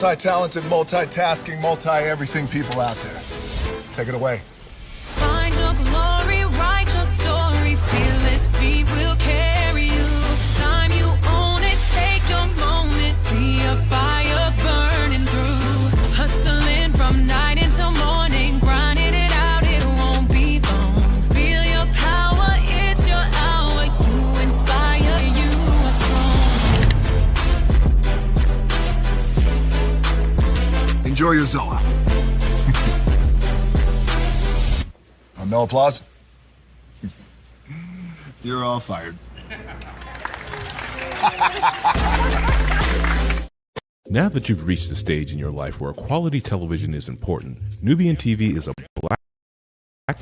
Multi-talented, multitasking, multi-everything people out there. Take it away. Find your glory, write your story, fearless feet will carry you. Time you own it, take your moment, be a fire burning through. Hustling from night until morning, grinding it out, it won't be long. Feel your power, it's your hour, you inspire, you are strong. Enjoy your Zoa. Oh, no applause? You're all fired. Now that you've reached the stage in your life where quality television is important, Nubian TV is a black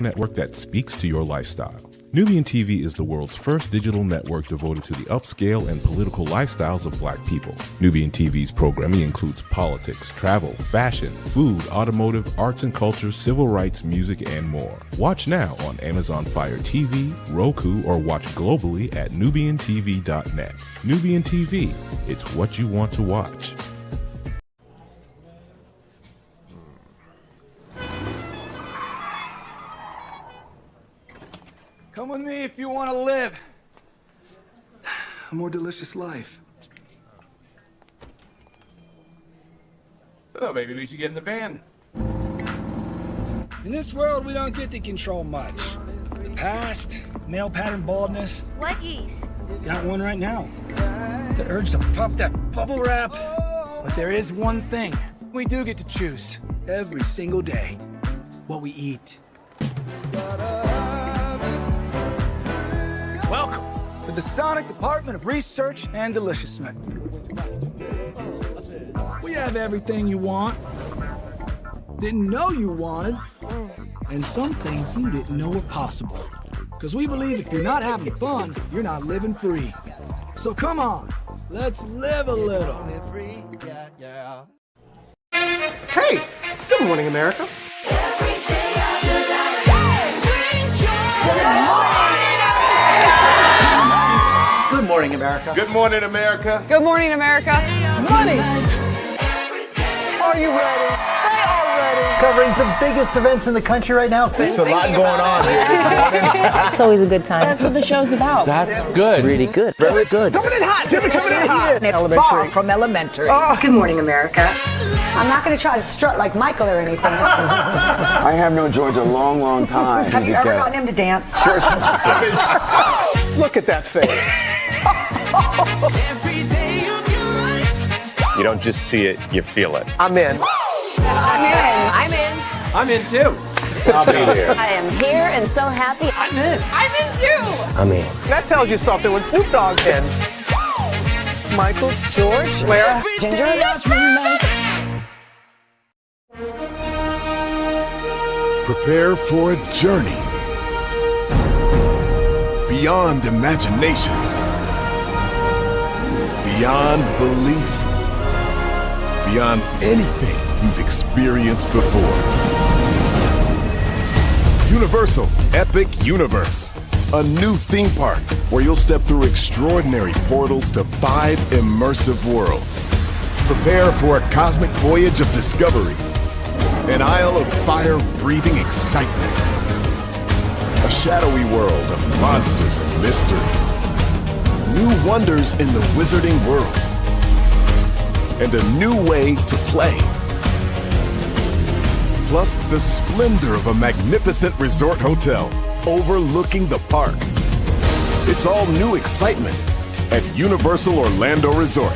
network that speaks to your lifestyle. Nubian TV is the world's first digital network devoted to the upscale and political lifestyles of black people. Nubian TV's programming includes politics, travel, fashion, food, automotive, arts and culture, civil rights, music, and more. Watch now on Amazon Fire TV, Roku, or watch globally at nubiantv.net. Nubian TV, it's what you want to watch. Come with me if you want to live a more delicious life. Oh, maybe we should get in the van. In this world, we don't get to control much. The past, male pattern baldness. Leggies. Got one right now. The urge to puff that bubble wrap. But there is one thing we do get to choose every single day: what we eat. Welcome to the Sonic Department of Research and Deliciousness. We have everything you want, didn't know you wanted, and some things you didn't know were possible. Because we believe if you're not having fun, you're not living free. So come on, let's live a little. Hey, good morning, America. Good morning, America. Good morning, America. Good morning, America. Money! Are you ready? They are ready. Covering the biggest events in the country right now. There's a lot going on here this morning. It's always a good time. That's what the show's about. That's good. Really good. Very good. Coming in hot, Jimmy, coming in hot. It's far from elementary. Oh. Good morning, America. I'm not going to try to strut like Michael or anything. I have known George a long, long time. Have you ever gotten him to dance? Look at that face. You don't just see it, you feel it. I'm in. I'm in. I'm in. I'm in too. I'll be there. I am here and so happy. I'm in. I'm in too. I'm in. That tells you something when Snoop Dogg's in. Michael, George, where? Ginger. Prepare for a journey beyond imagination, beyond belief, beyond anything you've experienced before. Universal Epic Universe, a new theme park where you'll step through extraordinary portals to 5 immersive worlds. Prepare for a cosmic voyage of discovery, an isle of fire-breathing excitement, a shadowy world of monsters and mystery, new wonders in the wizarding world, and a new way to play. Plus the splendor of a magnificent resort hotel overlooking the park. It's all new excitement at Universal Orlando Resort.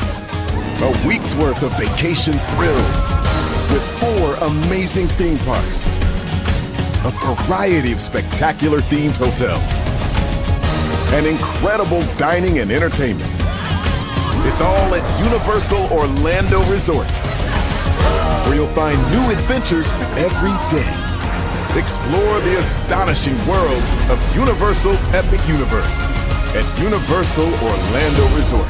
A week's worth of vacation thrills with 4 amazing theme parks, a variety of spectacular themed hotels, and incredible dining and entertainment. It's all at Universal Orlando Resort, where you'll find new adventures every day. Explore the astonishing worlds of Universal Epic Universe at Universal Orlando Resort.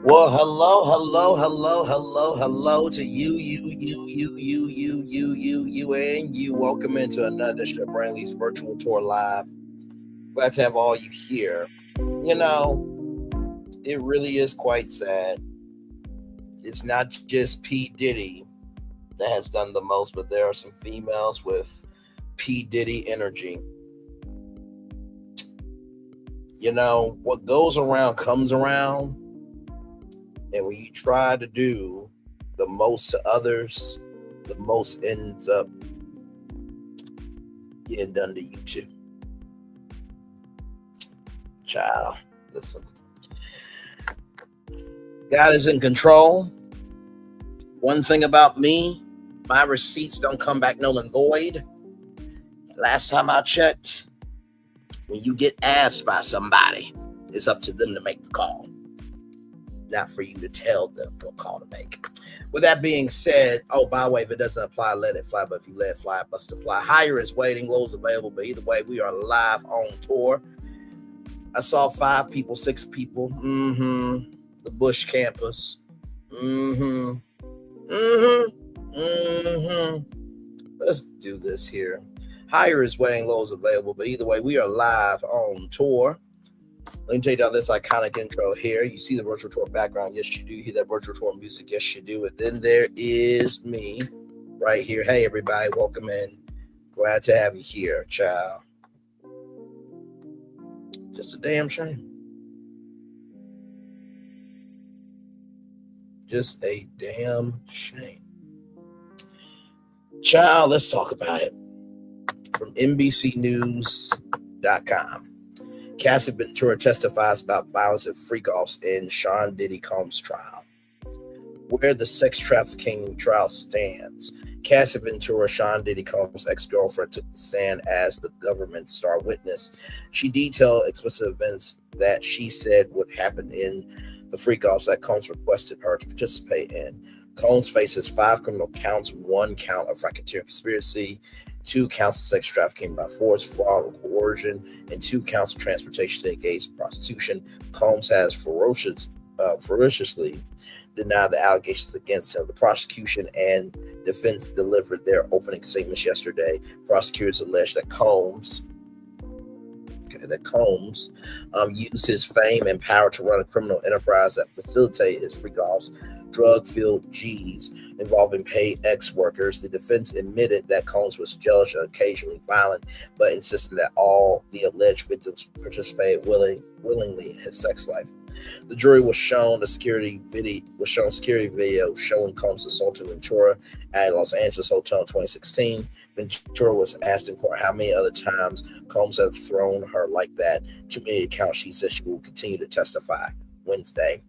Well, hello to you, and you. Welcome into another edition of Braylon's Virtual Tour Live. Glad to have all you here. You know, it really is quite sad. It's not just P. Diddy that has done the most, but there are some females with P. Diddy energy. You know, what goes around comes around. And when you try to do the most to others, the most ends up getting done to you too. Child, listen. God is in control. One thing about me, my receipts don't come back null and void. Last time I checked, when you get asked by somebody, it's up to them to make the call. Not for you to tell them what call to make. With that being said, oh, by the way, if it doesn't apply, let it fly. But if you let it fly, it must apply. Higher is waiting, low is available. But either way, we are live on tour. I saw 5 people, 6 people. The Bush campus. Let's do this here. Higher is waiting, low is available. But either way, we are live on tour. Let me take down this iconic intro here. You see the virtual tour background. Yes, you do. You hear that virtual tour music. Yes, you do. And then there is me right here. Hey, everybody. Welcome in. Glad to have you here, child. Just a damn shame. Just a damn shame. Child, let's talk about it. From NBCnews.com. Cassie Ventura testifies about violence and freak-offs in Sean Diddy Combs trial. Where the sex trafficking trial stands. Cassie Ventura, Sean Diddy Combs' ex-girlfriend, took the stand as the government's star witness. She detailed explicit events that she said would happen in the freak-offs that Combs requested her to participate in. Combs faces 5 criminal counts, 1 count of racketeering conspiracy, 2 counts of sex trafficking by force, fraud, or coercion, and 2 counts of transportation to engage in prostitution. Combs has ferociously denied the allegations against him. The prosecution and defense delivered their opening statements yesterday. Prosecutors alleged that Combs used his fame and power to run a criminal enterprise that facilitated his freak-offs, drug-filled G's involving paid ex-workers. The defense admitted that Combs was jealous and occasionally violent, but insisted that all the alleged victims participated willingly in his sex life. The jury was shown security video showing Combs assaulting Ventura at a Los Angeles hotel in 2016. Ventura was asked in court how many other times Combs had thrown her like that. Too many to count. She said she will continue to testify Wednesday.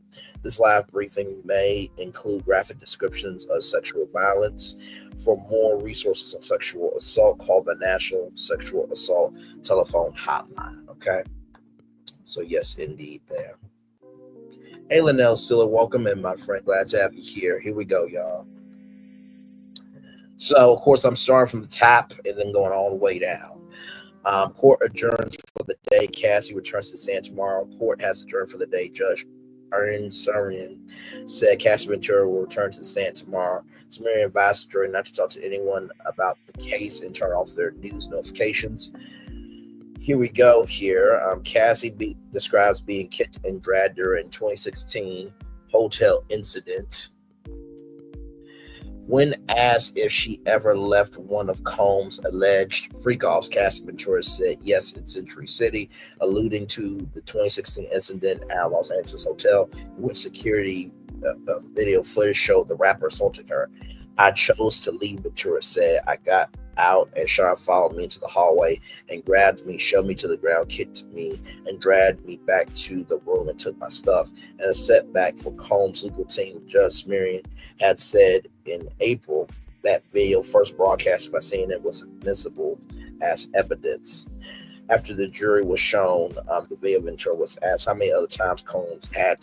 This live briefing may include graphic descriptions of sexual violence. For more resources on sexual assault, call the National Sexual Assault Telephone Hotline. Okay? So yes, indeed there. Hey, Linnell Stiller, welcome in, my friend. Glad to have you here. Here we go, y'all. So, of course, I'm starting from the top and then going all the way down. Court adjourns for the day. Cassie returns to stand tomorrow. Court has adjourned for the day. Judge Ernst Surian said Cassie Ventura will return to the stand tomorrow. Surian advised the jury not to talk to anyone about the case and turn off their news notifications. Here we go here. Cassie describes being kicked and dragged during 2016 hotel incident. When asked if she ever left one of Combs' alleged freak-offs, Cassie Ventura said yes in Century City, alluding to the 2016 incident at a Los Angeles hotel, in which security video footage showed the rapper assaulting her. I chose to leave, Ventura said. I got out and Sean followed me into the hallway and grabbed me, shoved me to the ground, kicked me, and dragged me back to the room and took my stuff. And a setback for Combs' legal team, Judge Miriam, had said in April that video first broadcast by CNN was admissible as evidence. After the jury was shown the video, Ventura was asked how many other times Combs had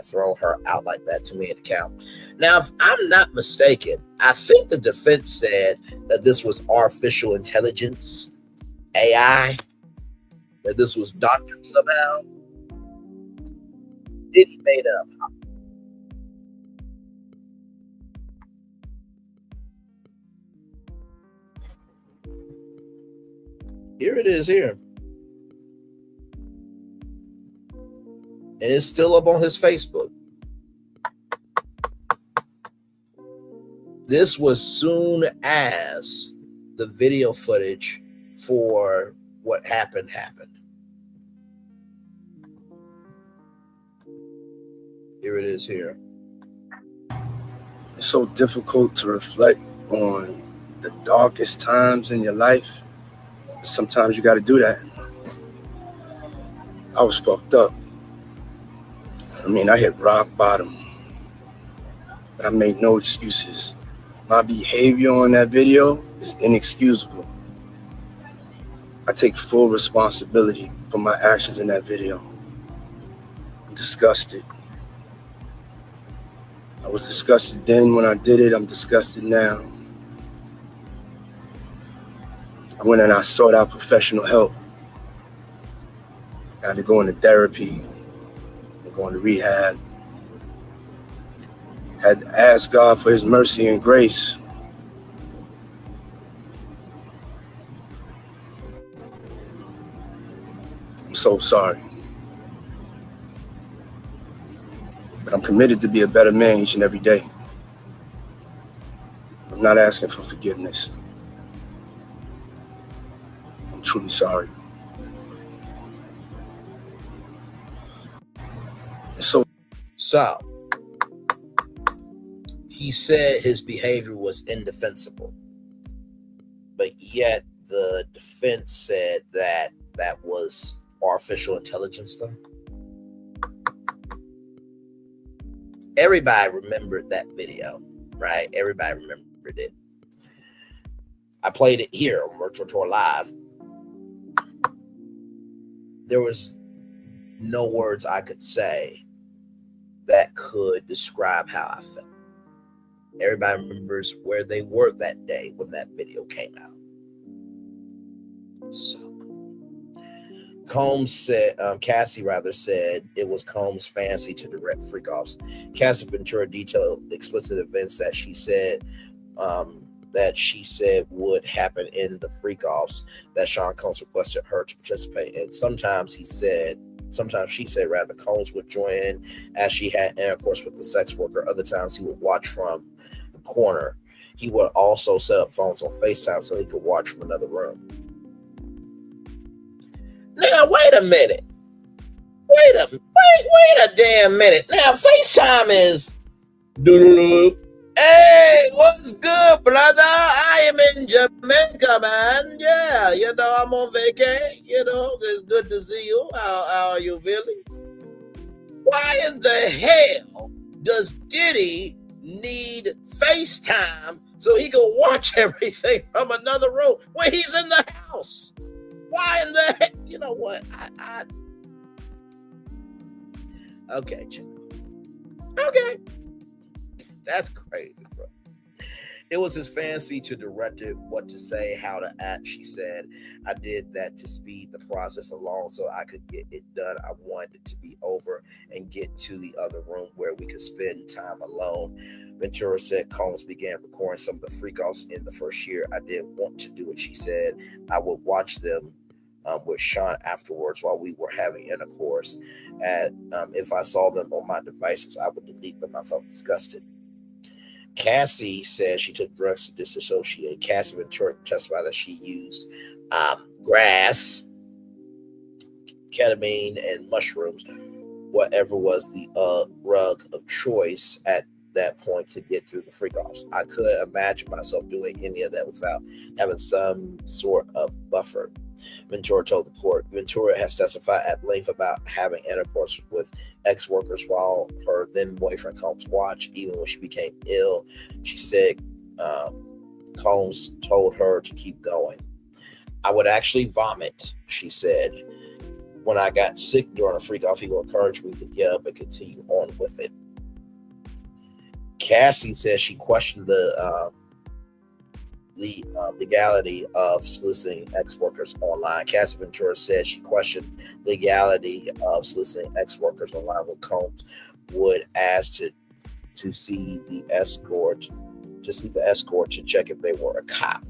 thrown her out like that. To me, an account. Now, if I'm not mistaken, I think the defense said that this was artificial intelligence, AI, that this was doctored somehow. Diddy made up. Here it is here. And it's still up on his Facebook. This was soon as the video footage for what happened. Here it is here. It's so difficult to reflect on the darkest times in your life. Sometimes you got to do that. I was fucked up. I mean, I hit rock bottom, but I made no excuses. My behavior on that video is inexcusable. I take full responsibility for my actions in that video. I'm disgusted. I was disgusted then when I did it. I'm disgusted now. I went and I sought out professional help. I had to go into therapy, going to rehab. Had to ask God for his mercy and grace. I'm so sorry. But I'm committed to be a better man each and every day. I'm not asking for forgiveness. I'm truly sorry. So, he said his behavior was indefensible, but yet the defense said that that was artificial intelligence stuff. Everybody remembered that video, right? Everybody remembered it. I played it here on Virtual Tour Live. There was no words I could say that could describe how I felt. Everybody remembers where they were that day when that video came out. So, Cassie said it was Combs' fancy to direct freak-offs. Cassie Ventura detailed explicit events that she said would happen in the freak-offs that Sean Combs requested her to participate in. Sometimes she said, Combs would join in as she had intercourse with the sex worker. Other times he would watch from the corner. He would also set up phones on FaceTime so he could watch from another room. Now, wait a minute. Wait a damn minute. Now, FaceTime is... Hey, what's good, brother? I am in Jamaica, man. Yeah, I'm on vacation. It's good to see you. How are you feeling? Why in the hell does Diddy need FaceTime so he can watch everything from another room when he's in the house? Why in the heck? You know what? Okay, chill. Okay. That's crazy, bro. It was his fancy to direct it, what to say, how to act, she said. I did that to speed the process along so I could get it done. I wanted it to be over and get to the other room where we could spend time alone. Ventura said Combs began recording some of the freak-offs in the first year. I didn't want to do it, she said. I would watch them with Sean afterwards while we were having intercourse. If I saw them on my devices, I would delete them. I felt disgusted. Cassie said she took drugs to disassociate. Cassie Ventura testified that she used grass, ketamine, and mushrooms, whatever was the drug of choice at that point to get through the freak-offs. I couldn't imagine myself doing any of that without having some sort of buffer. Ventura told the court. Ventura has testified at length about having intercourse with ex-workers while her then-boyfriend Combs watched, even when she became ill. She said Combs told her to keep going. I would actually vomit, she said. When I got sick during a freak-off, he would encourage me to get up and continue on with it. Cassie says she questioned the the legality of soliciting ex-workers online. Cassie Ventura said she questioned legality of soliciting ex-workers online when Combs would ask to see the escort to check if they were a cop.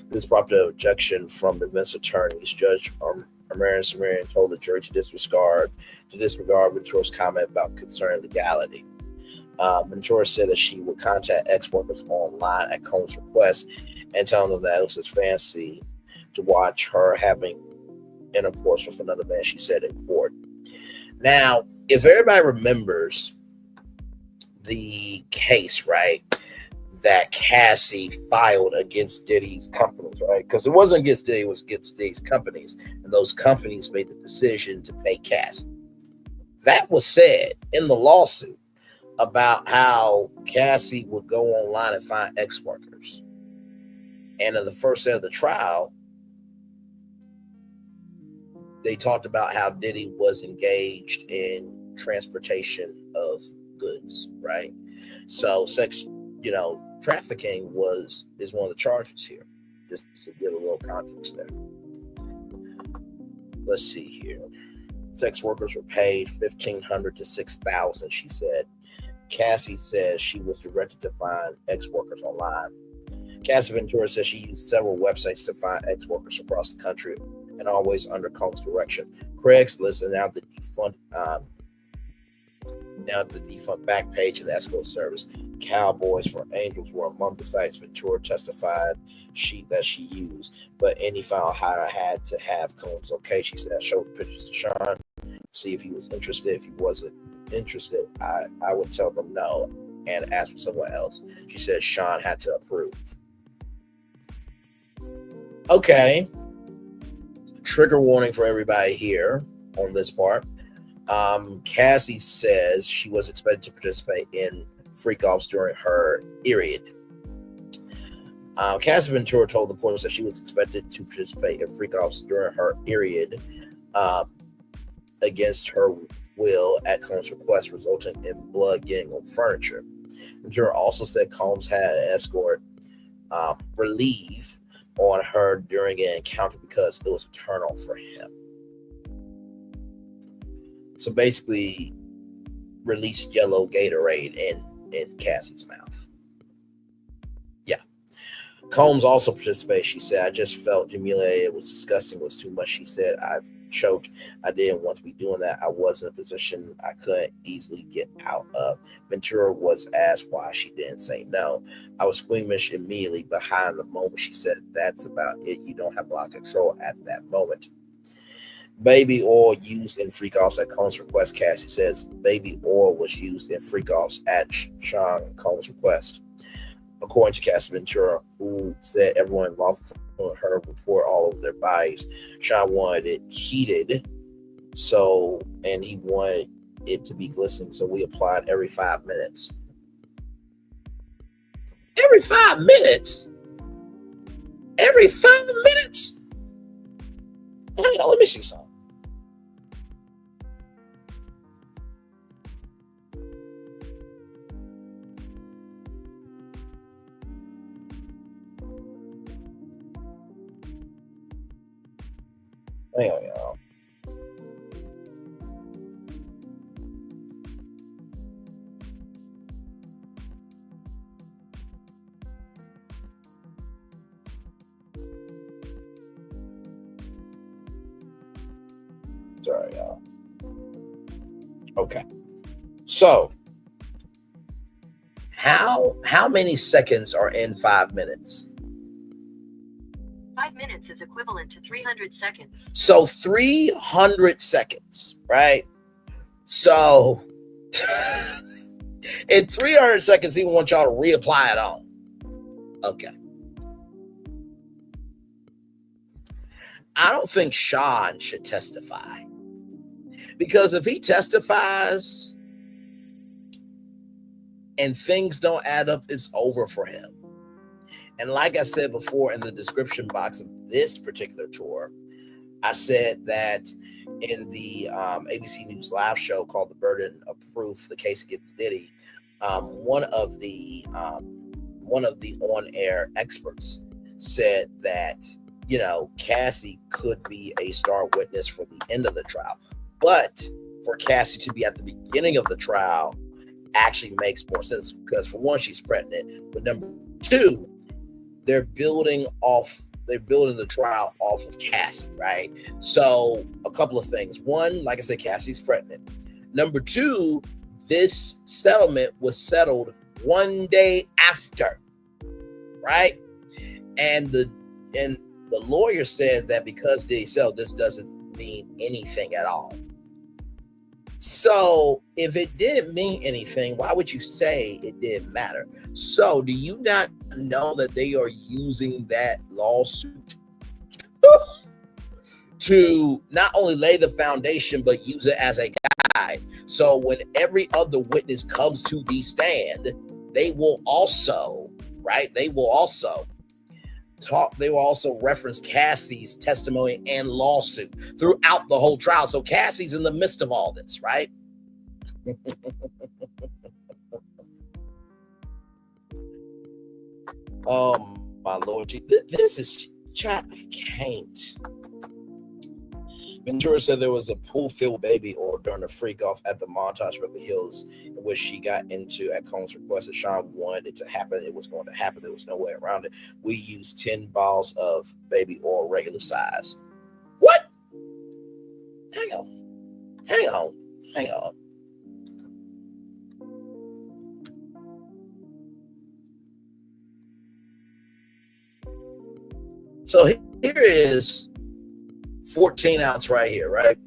This prompted an objection from the defense attorneys. Judge Samarian told the jury to disregard Ventura's comment about concerning legality. Ventura said that she would contact ex-workers online at Combs' request and tell them that it was his fancy to watch her having intercourse with another man, she said in court. Now, if everybody remembers the case, right, that Cassie filed against Diddy's companies, right? Because it wasn't against Diddy, it was against Diddy's companies. And those companies made the decision to pay Cassie. That was said in the lawsuit about how Cassie would go online and find ex-workers. And in the first day of the trial, they talked about how Diddy was engaged in transportation of goods, right? So sex, trafficking is one of the charges here, just to give a little context there. Let's see here. Sex workers were paid $1,500 to $6,000, she said. Cassie says she was directed to find ex-workers online. Cassie Ventura says she used several websites to find ex-workers across the country and always under Combs' direction. Craigslist and now the defunct Backpage of the escort service. Cowboys for Angels were among the sites Ventura testified that she used, but any found how I had to have Combs okay. She said, I showed pictures to Sean, see if he was interested. If he wasn't interested, I would tell them no and ask for someone else. She said Sean had to approve. Okay. Trigger warning for everybody here on this part. Cassie says she was expected to participate in freak-offs during her period. Cassie Ventura told the court that she was expected to participate in freak-offs during her period against her will at Combs' request, resulting in blood getting on furniture. Ventura also said Combs had an escort relieve on her during an encounter because it was a turn-on for him. So basically, released yellow Gatorade in Cassie's mouth. Yeah. Combs also participated. She said, I just felt humiliated. It was disgusting. It was too much. She said, I've choked. I didn't want to be doing that. I was in a position I couldn't easily get out of. Ventura was asked why she didn't say no. I was squeamish immediately behind the moment. She said, that's about it. You don't have a lot of control at that moment. Baby oil used in freak-offs at Combs' request. Cassie says baby oil was used in freak-offs at Sean Combs' request. According to Cassie Ventura, who said everyone involved with her report all over their bodies, Sean wanted it heated, and he wanted it to be glistening, so we applied every 5 minutes. Every 5 minutes? Every 5 minutes? Hang on, let me see something. Hang on, y'all. Sorry, y'all. Okay. So, how many seconds are in 5 minutes? 5 minutes is equivalent to 300 seconds. So 300 seconds, right? So in 300 seconds, he want y'all to reapply it on. Okay. I don't think Sean should testify. Because if he testifies and things don't add up, it's over for him. And like I said before in the description box of this particular tour, I said that in the ABC News live show called The Burden of Proof, the case against Diddy, one of the on-air experts said that, Cassie could be a star witness for the end of the trial. But for Cassie to be at the beginning of the trial actually makes more sense because, for one, she's pregnant. But number two, they're building the trial off of Cassie, right? So a couple of things. One, like I said, Cassie's pregnant. Number two, this settlement was settled one day after, right? And the lawyer said that because Diddy settled, this doesn't mean anything at all. So if it didn't mean anything, why would you say it didn't matter? So do you not know that they are using that lawsuit to not only lay the foundation, but use it as a guide? So when every other witness comes to the stand, they will also reference Cassie's testimony and lawsuit throughout the whole trial. So Cassie's in the midst of all this, right? Oh my Lord, this is chat. I can't. Ventura said there was a pool-filled baby oil during the freak off at the Montage Beverly Hills, in which she got into at Combs' request. That Sean wanted it to happen. It was going to happen. There was no way around it. We used 10 bottles of baby oil, regular size. What? Hang on. So here is 14 ounce right here, right?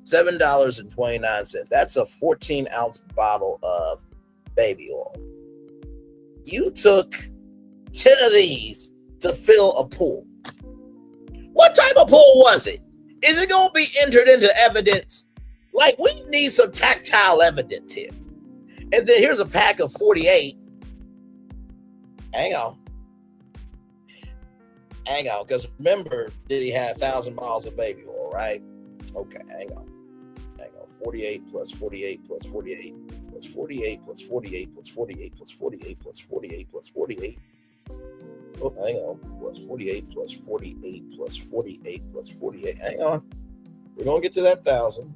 $7.29. That's a 14 ounce bottle of baby oil. You took 10 of these to fill a pool. What type of pool was it? Is it going to be entered into evidence? Like, we need some tactile evidence here. And then here's a pack of 48. Hang on, because remember, Diddy had 1,000 bottles of baby oil, right? Okay, hang on. 48 plus 48 plus 48 plus 48 plus 48 plus 48 plus 48 plus 48 plus 48. Oh, hang on. Plus 48 plus 48 plus 48 plus 48. Hang on. We're going to get to that 1,000.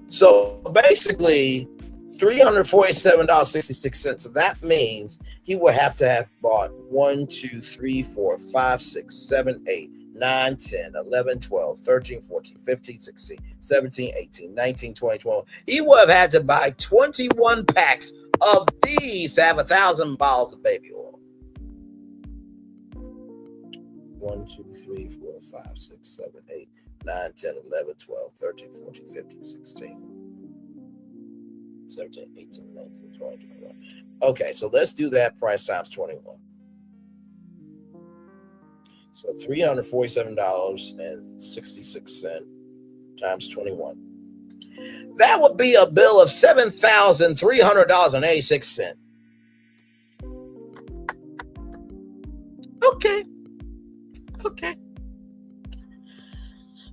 So basically, $347.66. So that means he would have to have bought 1, 2, 3, 4, 5, 6, 7, 8, 9, 10, 11, 12, 13, 14, 15, 16, 17, 18, 19, 20, 21. He would have had to buy 21 packs of these to have 1,000 bottles of baby oil. 1, 2, 3, 4, 5, 6, 7, 8, 9, 10, 11, 12, 13, 14, 15, 16. 17, 18, 19, 20, 21. Okay, so let's do that price times 21. So $347.66 times 21. That would be a bill of $7,300.86. Okay.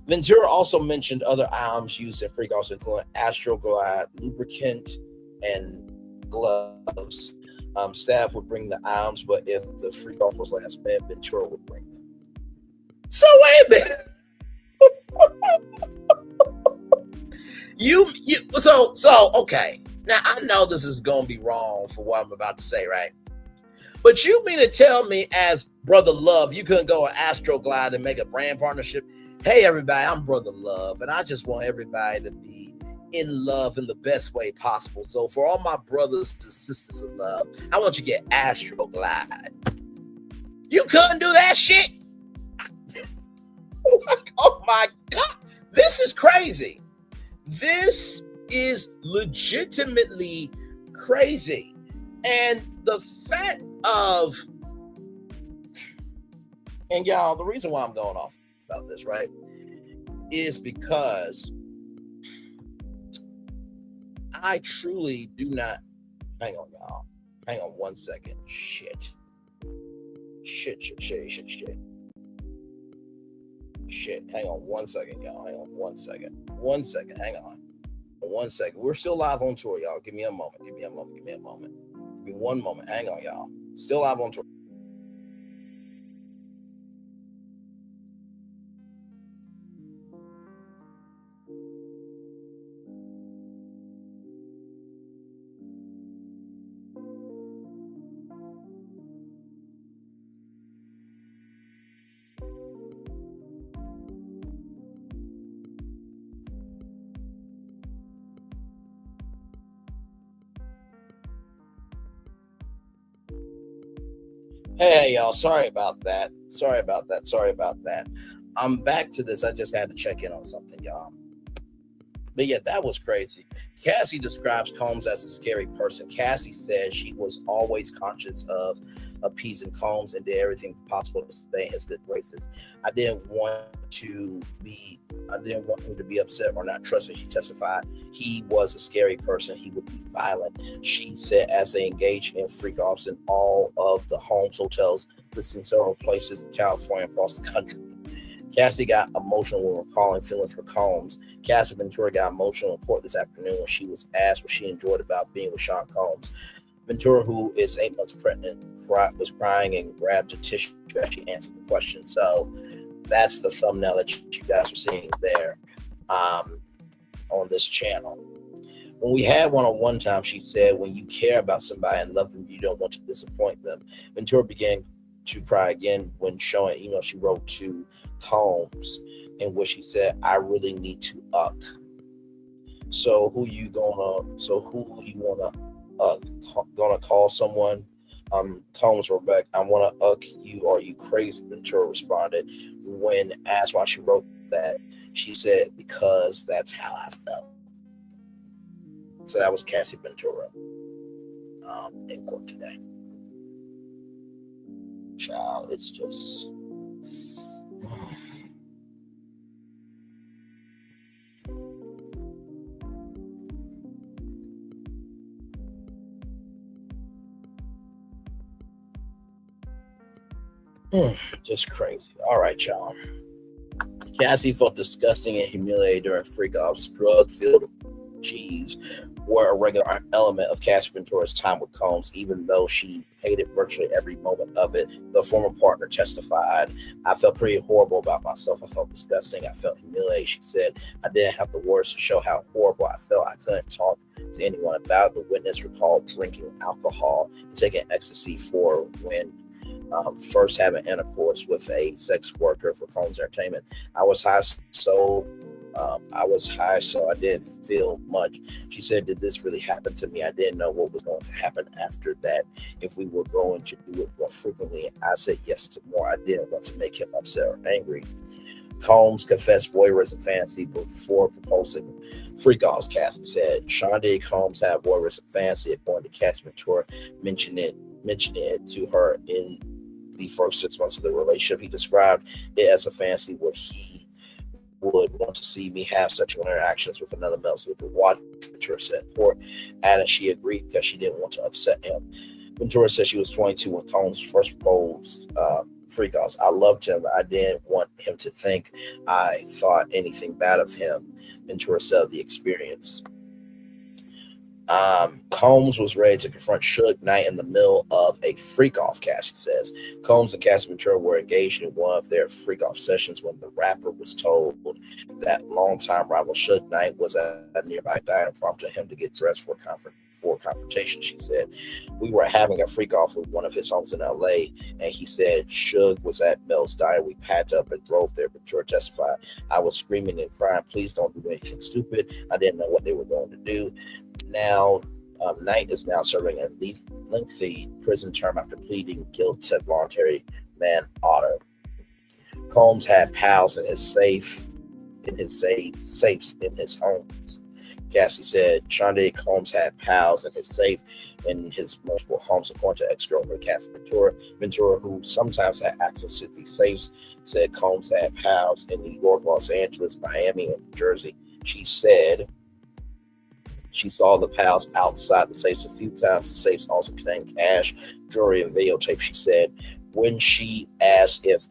Ventura also mentioned other items used in freak offs, including Astroglide, lubricant, and gloves. Staff would bring the items, but if the freak off was last minute, Ventura would bring them. So wait a minute. Okay. Now I know this is gonna be wrong for what I'm about to say, right? But you mean to tell me, as Brother Love, you couldn't go with Astroglide and make a brand partnership? Hey, everybody, I'm Brother Love, and I just want everybody to be in love in the best way possible. So for all my brothers and sisters in love, I want you to get Astroglide. You couldn't do that shit? Oh, my God. This is crazy. This is legitimately crazy. And the fact of, and y'all, the reason why I'm going off about this, right, is because I truly do not, hang on, y'all. Hang on one second. Shit. Hang on one second, y'all. Hang on one second. Hang on. 1 second. We're still live on tour, y'all. Give me a moment. Give me 1 moment. Hang on, y'all. Still live on tour. Hey, y'all. Sorry about that. I'm back to this. I just had to check in on something, y'all. But yeah, that was crazy. Cassie describes Combs as a scary person. Cassie said she was always conscious of appeasing Combs and did everything possible to stay in his good graces. I didn't want him to be upset or not trust me. She testified he was a scary person. He would be violent. She said as they engaged in freak offs in all of the homes, hotels, listing several places in California across the country. Cassie got emotional when recalling feelings for Combs. Cassie Ventura got emotional in court this afternoon when she was asked what she enjoyed about being with Sean Combs. Ventura, who is 8 months pregnant, was crying and grabbed a tissue as she answered the question. So that's the thumbnail that you guys are seeing there on this channel. When we had one-on-one time, she said, when you care about somebody and love them, you don't want to disappoint them. Ventura began to cry again when showing an email she wrote to Combs in which she said, I really need to uck. So who you gonna call someone? Combs wrote back, I want to uck you. Are you crazy? Ventura responded. When asked why she wrote that, she said, because that's how I felt. So that was Cassie Ventura in court today. Child, it's just just crazy. All right, y'all. Cassie felt disgusting and humiliated during freak offs. Drug-filled G's were a regular element of Cassie Ventura's time with Combs, even though she hated virtually every moment of it. The former partner testified, I felt pretty horrible about myself. I felt disgusting. I felt humiliated. She said, I didn't have the words to show how horrible I felt. I couldn't talk to anyone about it. The witness recalled drinking alcohol and taking ecstasy for when first having intercourse with a sex worker for Combs Entertainment. I was high, so I didn't feel much. She said, did this really happen to me? I didn't know what was going to happen after that, if we were going to do it more frequently. I said yes to more. I didn't want to make him upset or angry. Combs confessed voyeurism fantasy before proposing freak offs. Cassie said Sean Diddy Combs had voyeurism fantasy, according to Cassie Ventura, mentioning it to her in the first 6 months of the relationship. He described it as a fantasy where he would want to see me have sexual interactions with another male. So watch, Ventura said in court, and she agreed because she didn't want to upset him. Ventura said she was 22 when Combs first proposed freak offs. I loved him. I didn't want him to think I thought anything bad of him. Ventura said of the experience. Combs was ready to confront Suge Knight in the middle of a freak-off, Cassie says. Combs and Cassie Ventura were engaged in one of their freak-off sessions when the rapper was told that longtime rival Suge Knight was at a nearby diner, prompting him to get dressed for a confrontation. She said, we were having a freak-off with one of his homes in L.A., and he said Suge was at Mel's diner. We packed up and drove there. Ventura testified, I was screaming and crying, please don't do anything stupid. I didn't know what they were going to do. Now, Knight is now serving a lengthy prison term after pleading guilty to voluntary manslaughter. Combs had pals in his safes in his homes. Cassie said Sean Diddy Combs had pals in his safe in his multiple homes, according to ex-girlfriend Cassie Ventura. Ventura, who sometimes had access to these safes, said Combs had pals in New York, Los Angeles, Miami, and New Jersey. She said she saw the pals outside the safes a few times. The safes also contained cash, jewelry, and videotape. She said when she asked if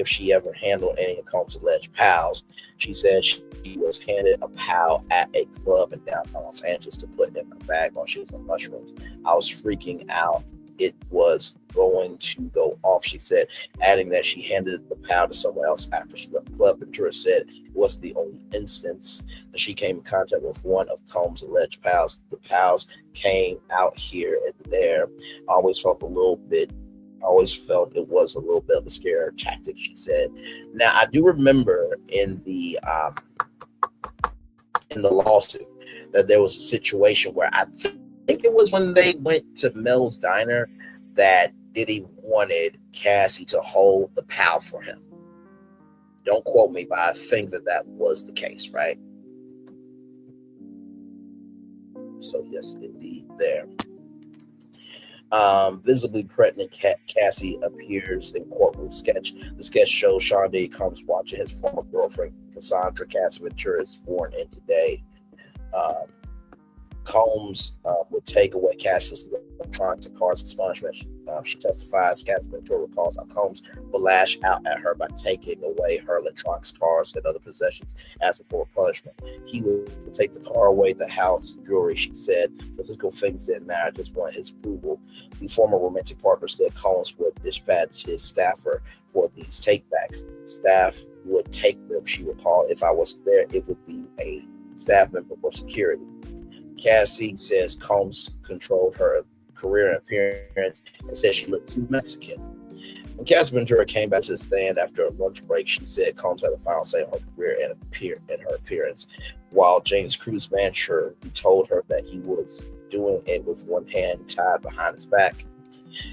she ever handled any of Combs' alleged pals, She said she was handed a POW at a club in downtown Los Angeles to put in her bag while she was on mushrooms. I was freaking out. It was going to go off, she said, adding that she handed the POW to someone else after she left the club. Ventura said it wasn't the only instance that she came in contact with one of Combs' alleged POWs. The POWs came out here and there. I always felt it was a little bit of a scare tactic, she said. Now, I do remember in the lawsuit that there was a situation where I think it was when they went to Mel's Diner that Diddy wanted Cassie to hold the POW for him. Don't quote me, but I think that was the case, right? So yes, indeed, there. Visibly pregnant, Cassie appears in courtroom sketch. The sketch shows Sean Diddy Combs watching his former girlfriend, Cassandra Cassie Ventura, is born in today. Combs would take away Cassie's electronics and cards expungement. She testifies Cassie Ventura recalls how Combs would lash out at her by taking away her electronics, cars, and other possessions as a form of punishment. He would take the car away, the house, jewelry. She said the physical things didn't matter, just wanted his approval. The former romantic partner said Combs would dispatch his staffer for these takebacks. Staff would take them, she recalled. If I was there, it would be a staff member for security. Cassie says Combs controlled her career and appearance and said she looked too Mexican. When Cassie Ventura came back to the stand after a lunch break, she said Combs had a final say on her career and her appearance. While James Cruz manager told her that he was doing it with one hand tied behind his back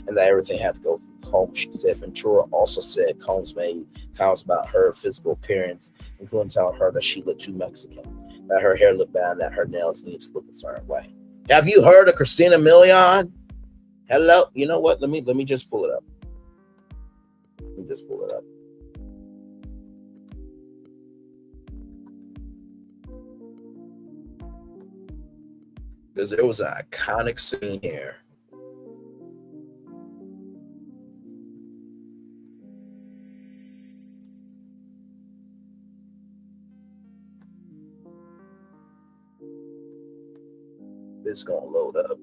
and that everything had to go through Combs, she said. Ventura also said Combs made comments about her physical appearance, including telling her that she looked too Mexican, that her hair looked bad, that her nails needed to look a certain way. Have you heard of Christina Milian? Hello? You know what? Let me just pull it up. Because there was an iconic scene here. It's gonna load up.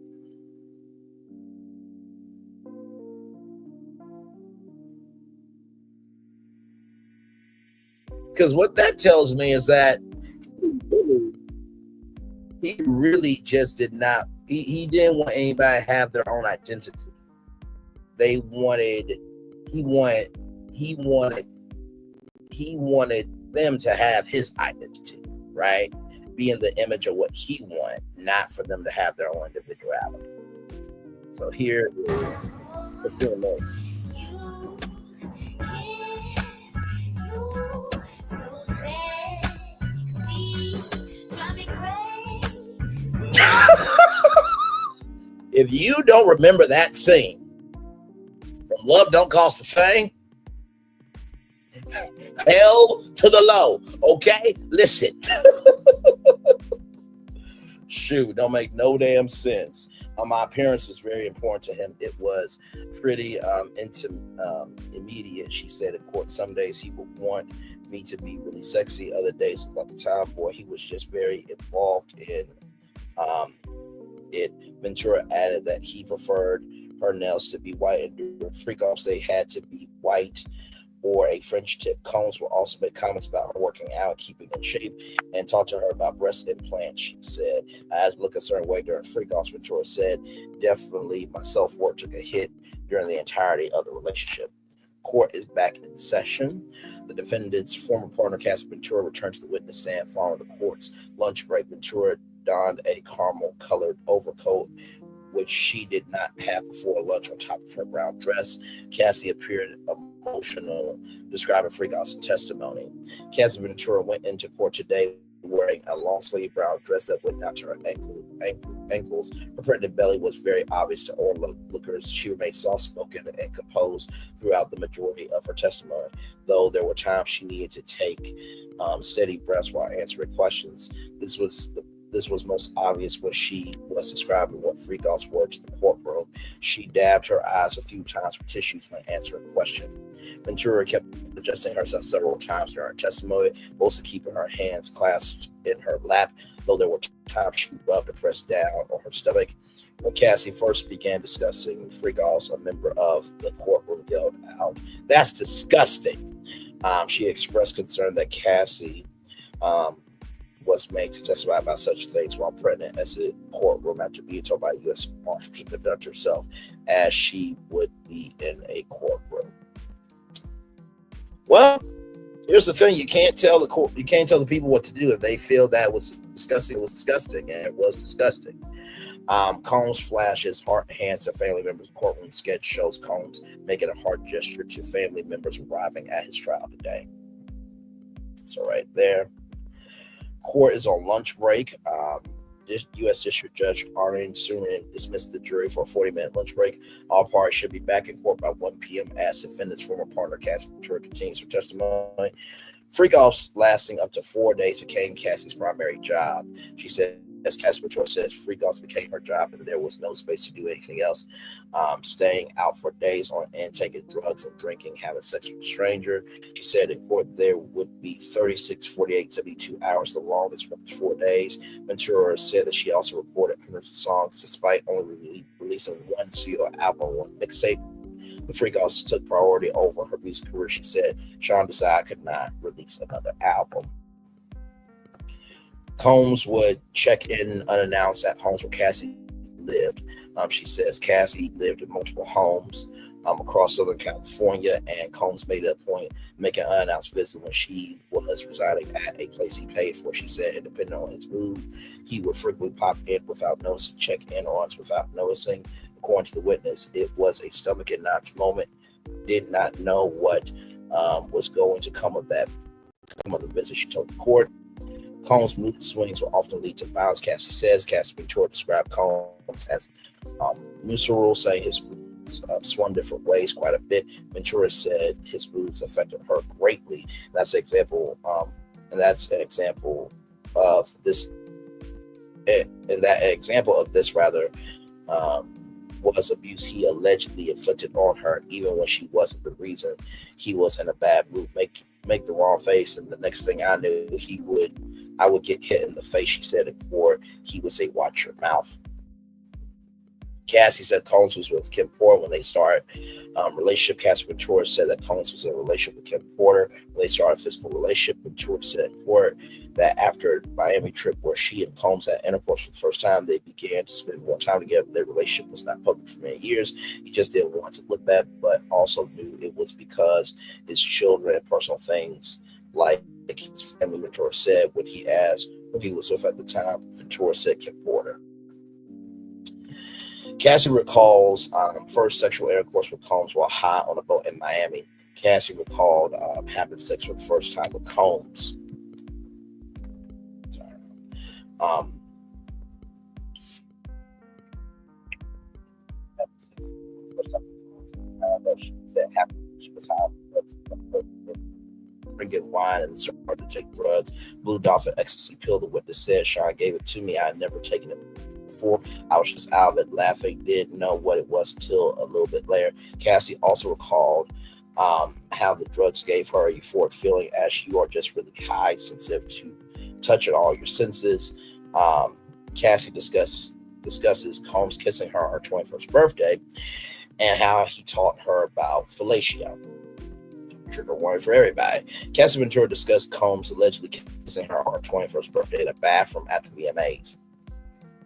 Because what that tells me is that he really just did not, he didn't want anybody to have their own identity. He wanted them to have his identity, right? Be in the image of what he wanted, not for them to have their own individuality. So here is the film. If you don't remember that scene from Love Don't Cost a Thing, hell to the low, okay? Listen. Shoot, don't make no damn sense. My appearance was very important to him. It was pretty immediate, she said in court. Some days he would want me to be really sexy. Other days, like the tomboy, he was just very involved in it. Ventura added that he preferred her nails to be white, and during freak-offs they had to be white or a French tip. Combs will also make comments about her working out, keeping in shape, and talk to her about breast implants. She said, I had to look a certain way during freak-offs. Ventura said, definitely my self-worth took a hit during the entirety of the relationship. Court is back in session. The defendant's former partner, Cassie Ventura, returned to the witness stand following the court's lunch break. Ventura donned a caramel-colored overcoat, which she did not have before lunch, on top of her brown dress. Cassie appeared emotional, describing freak-offs in testimony. Cassie Ventura went into court today wearing a long-sleeve brown dress that went down to her ankles. Her pregnant belly was very obvious to onlookers. She remained soft-spoken and composed throughout the majority of her testimony, though there were times she needed to take steady breaths while answering questions. This this was most obvious when she was describing what Freakoff's were to the courtroom. She dabbed her eyes a few times with tissues when answering a question. Ventura kept adjusting herself several times during her testimony, mostly keeping her hands clasped in her lap, though there were times she rubbed or pressed down on her stomach. When Cassie first began discussing Freakoffs, a member of the courtroom yelled out, "That's disgusting." She expressed concern that Cassie was made to testify about such things while pregnant as a courtroom after being told by a U.S. Marshal to conduct herself as she would be in a courtroom. Well, here's the thing: you can't tell the people what to do. If they feel that was disgusting, it was disgusting, and it was disgusting. Combs flashes heart hands to family members. Courtroom sketch shows Combs making a heart gesture to family members arriving at his trial today. So right there. Court is on lunch break. U.S. District Judge Arlene Surin dismissed the jury for a 40-minute lunch break. All parties should be back in court by 1 p.m. as defendant's former partner, Cassie Ventura, continues her testimony. Freakoffs lasting up to 4 days became Cassie's primary job. She said, as Cassie Ventura says, Freakoffs became her job and there was no space to do anything else. Staying out for days on end, taking drugs and drinking, having sex with a stranger. She said in court there would be 36, 48, 72 hours. The longest was 4 days. Ventura said that she also recorded hundreds of songs despite only releasing one studio album, one mixtape. The Freakoffs took priority over her music career. She said Sean decided I could not release another album. Combs would check in unannounced at homes where Cassie lived. She says Cassie lived in multiple homes across Southern California, and Combs made it a point making an unannounced visit when she was residing at a place he paid for. She said, and depending on his mood, he would frequently pop in without noticing, check in once without noticing. According to the witness, it was a stomach and knots moment. Did not know what was going to come of the visit. She told the court. Combs' mood swings will often lead to violence, Cassie says. Cassie Ventura described Combs as muscular, saying his moods swung different ways quite a bit. Ventura said his moods affected her greatly. That's an example, of this. And that example of this, was abuse he allegedly inflicted on her, even when she wasn't the reason. He was in a bad mood, make the wrong face, and the next thing I knew, I would get hit in the face. She said in court, he would say, "Watch your mouth." Cassie said Combs was with Kim Porter when they started relationship. Cassie Ventura said that Combs was in a relationship with Kim Porter when they started a physical relationship. Ventura said in court that after a Miami trip where she and Combs had intercourse for the first time, they began to spend more time together. Their relationship was not public for many years. He just didn't want to look bad, but also knew it was because his children and personal things like his family. Ventura said when he asked who he was with at the time, Ventura said Kim Porter. Cassie recalls first sexual intercourse with Combs while high on a boat in Miami. Cassie recalled having sex for the first time with Combs. She said she was high, drinking wine and started to take drugs. Blue Dolphin ecstasy pill. The witness said Sean gave it to me. I had never taken it before. I was just out of it laughing, didn't know what it was until a little bit later. Cassie also recalled how the drugs gave her a euphoric feeling as you are just really high, sensitive to touch at all your senses. Cassie discusses Combs kissing her on her 21st birthday and how he taught her about fellatio. Trigger warning for everybody. Cassie Ventura discussed Combs allegedly kissing her on her 21st birthday in a bathroom at the VMAs.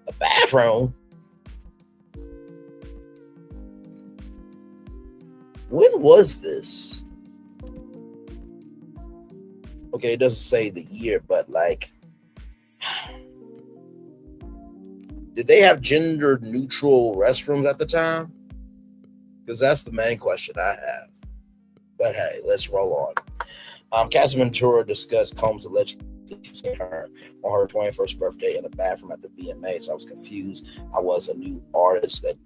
A bathroom? When was this? Okay, it doesn't say the year, but did they have gender neutral restrooms at the time? Because that's the main question I have. But hey, let's roll on. Cassie Ventura discussed Combs allegedly kissing her on her 21st birthday in a bathroom at the VMAs. I was confused. I was a new artist that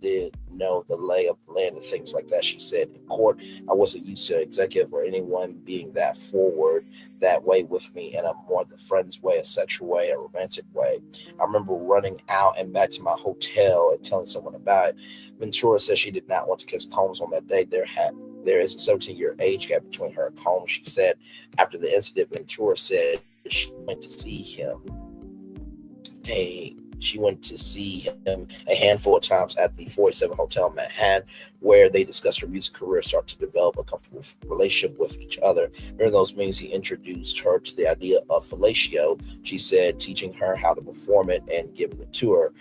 did know the lay of the land and things like that. She said, in court, I wasn't used to an executive or anyone being that forward that way with me in a more the friend's way, a sexual way, a romantic way. I remember running out and back to my hotel and telling someone about it. Ventura said she did not want to kiss Combs on that day. There is a 17-year age gap between her and Combs. She said after the incident, Ventura said she went to see him a handful of times at the 47 Hotel in Manhattan, where they discussed her music career, started to develop a comfortable relationship with each other. During those meetings, he introduced her to the idea of fellatio. She said, teaching her how to perform it and giving it to her.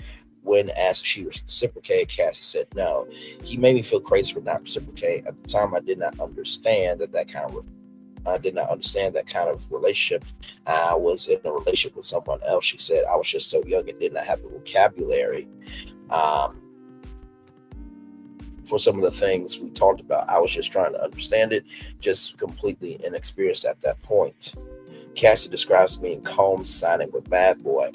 When asked if she reciprocated, Cassie said no. He made me feel crazy for not reciprocating. At the time, I did not understand that kind of relationship. I was in a relationship with someone else. She said, I was just so young and did not have the vocabulary for some of the things we talked about. I was just trying to understand it, just completely inexperienced at that point. Cassie describes me and Combs signing with Bad Boy.